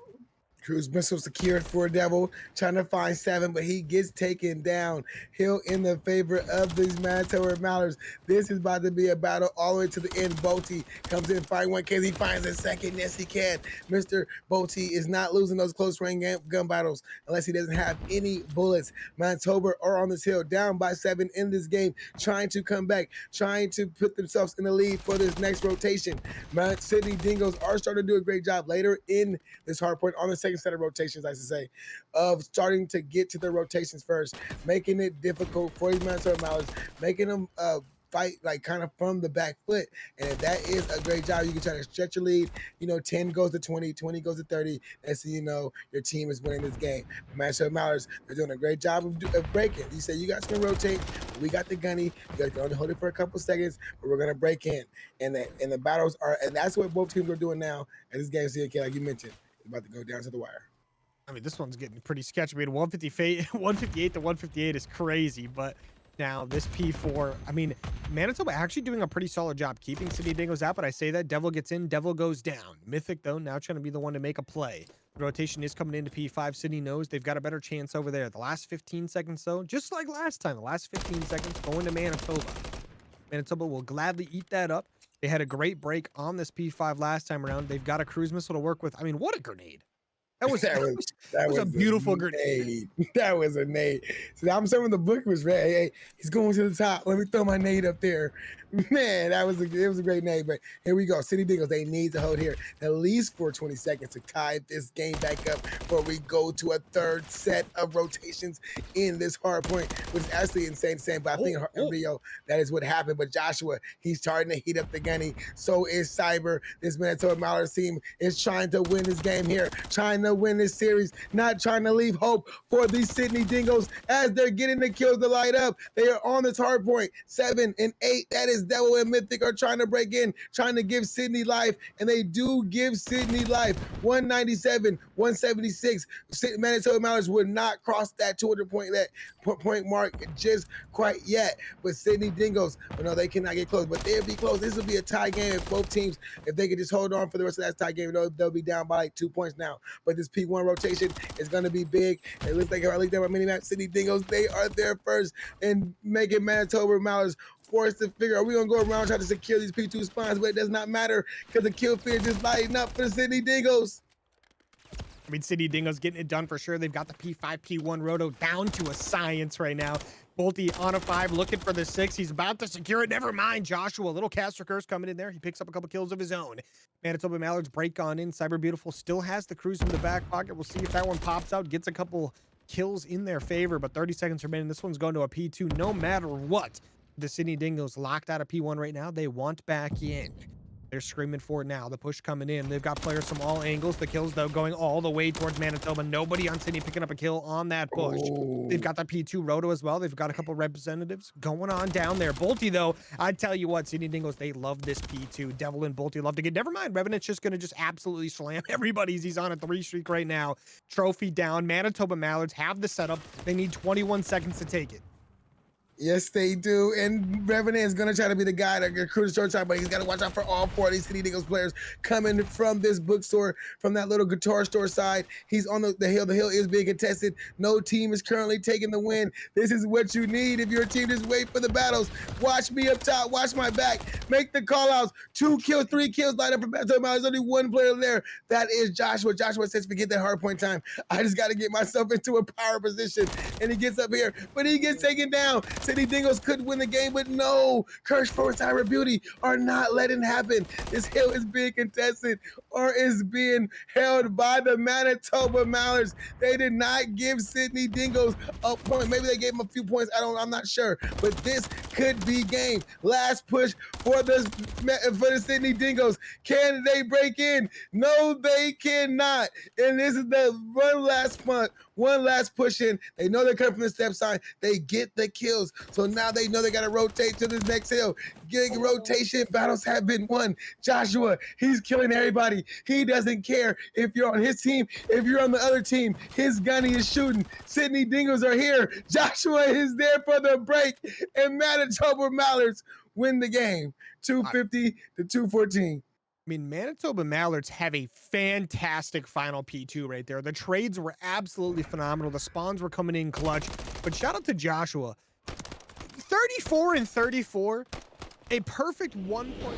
Cruise missile secured for Devil, trying to find 7, but he gets taken down. Hill in the favor of these Manitoba Mallards. This is about to be a battle all the way to the end. Boaty comes in, find 1. Can he finds a second? Yes, he can. Mr. Boaty is not losing those close range gun battles unless he doesn't have any bullets. Manitoba are on this hill, down by 7 in this game, trying to come back, trying to put themselves in the lead for this next rotation. Sydney Dingoes are starting to do a great job later in this hard point on the second set of rotations, I should say, of starting to get to the rotations first, making it difficult for these Manitoba Mallards, making them fight like kind of from the back foot. And if that is a great job, you can try to stretch your lead. 10 goes to 20, 20 goes to 30. That's so you know your team is winning this game. The Manitoba Mallards, they're doing a great job of breaking. You say you guys can rotate. We got the gunny. You guys can only hold it for a couple seconds, but we're gonna break in. And the battles are, and that's what both teams are doing now. And this game, CRL, like you mentioned, about to go down to the wire. I mean, this one's getting pretty sketchy. I mean, 158 to 158 is crazy, but now this P4, I mean, Manitoba actually doing a pretty solid job keeping Sydney Dingoes out, but I say that Devil gets in, Devil goes down. MWIII, though, now trying to be the one to make a play. The rotation is coming into P5. Sydney knows they've got a better chance over there. The last 15 seconds, though, just like last time, the last 15 seconds going to Manitoba. Manitoba will gladly eat that up. They had a great break on this P5 last time around. They've got a cruise missile to work with. I mean, what a grenade. That was a beautiful grenade. That was a nade. So I'm saying when the book was read, hey, he's going to the top. Let me throw my nade up there. Man, it was a great nade. But here we go. Sydney Dingoes, they need to hold here at least for 20 seconds to tie this game back up before we go to a third set of rotations in this hard point, which is actually insane to say. But I think in Rio, that is what happened. But Joshua, he's starting to heat up the gunny. So is Cyber. This Manitoba Mallards team is trying to win this game here, trying to win this series, not trying to leave hope for these Sydney Dingoes as they're getting the kills to light up. They are on this hard point, 7 and 8. That is Devil and MWIII are trying to break in, trying to give Sydney life, and they do give Sydney life. 197, 176. Manitoba Mallards would not cross that 200 point mark just quite yet, but Sydney Dingoes, no, they cannot get close, but they'll be close. This will be a tie game if both teams, if they could just hold on for the rest of that tie game, they'll be down by like 2 points now. But this P1 rotation is going to be big. It looks like if I looked at my mini-map, Sydney Dingoes, they are there first and making Manitoba Mallards forced to figure out, we're going to go around trying to secure these P2 spawns, but it does not matter because the kill feed is just lighting up for the Sydney Dingoes. I mean, City Dingoes getting it done for sure. They've got the P5, P1 Roto down to a science right now. Bolty on a 5, looking for the 6. He's about to secure it. Never mind. Joshua, a little caster curse coming in there. He picks up a couple kills of his own. Manitoba Mallards break on in. Cyber Beautiful still has the cruise in the back pocket. We'll see if that one pops out, gets a couple kills in their favor, but 30 seconds remaining. This one's going to a P2 no matter what. The City Dingoes locked out of P1 right now. They want back in. They're screaming for it now. The push coming in. They've got players from all angles. The kills, though, going all the way towards Manitoba. Nobody on Sydney picking up a kill on that push. They've got the P2 Roto as well. They've got a couple representatives going on down there. Bolty, though, I tell you what, Sydney Dingoes, they love this P2. Devil and Bolty love to get. Never mind. Revenant's just going to just absolutely slam everybody's. He's on a 3 streak right now. Trophy down. Manitoba Mallards have the setup. They need 21 seconds to take it. Yes, they do. And Revenant is going to try to be the guy to recruit a short time, but he's got to watch out for all 4 of these City Dingoes players coming from this bookstore, from that little guitar store side. He's on the hill. The hill is being contested. No team is currently taking the win. This is what you need if you're a team. Just wait for the battles. Watch me up top. Watch my back. Make the call outs. 2 kills, 3 kills lined up for Manitoba. There's only 1 player there. That is Joshua. Joshua says, forget that hard point time. I just got to get myself into a power position. And he gets up here, but he gets taken down. City Dingoes could win the game, but no, Curse Force Cyber Beauty are not letting it happen. This hill is being contested or is being held by the Manitoba Mallards. They did not give Sydney Dingoes a point. Maybe they gave them a few points. I'm not sure, but this could be game. Last push for the Sydney Dingoes. Can they break in? No, they cannot. And this is the one last push in. They know they're coming from the step side. They get the kills. So now they know they got to rotate to this next hill. Getting rotation battles have been won. Joshua, he's killing everybody. He doesn't care if you're on his team, if you're on the other team. His gunny is shooting. Sydney Dingoes are here. Joshua is there for the break. And Manitoba Mallards win the game. 250 to 214. I mean, Manitoba Mallards have a fantastic final P2 right there. The trades were absolutely phenomenal. The spawns were coming in clutch. But shout out to Joshua. 34 and 34. A perfect 1 point.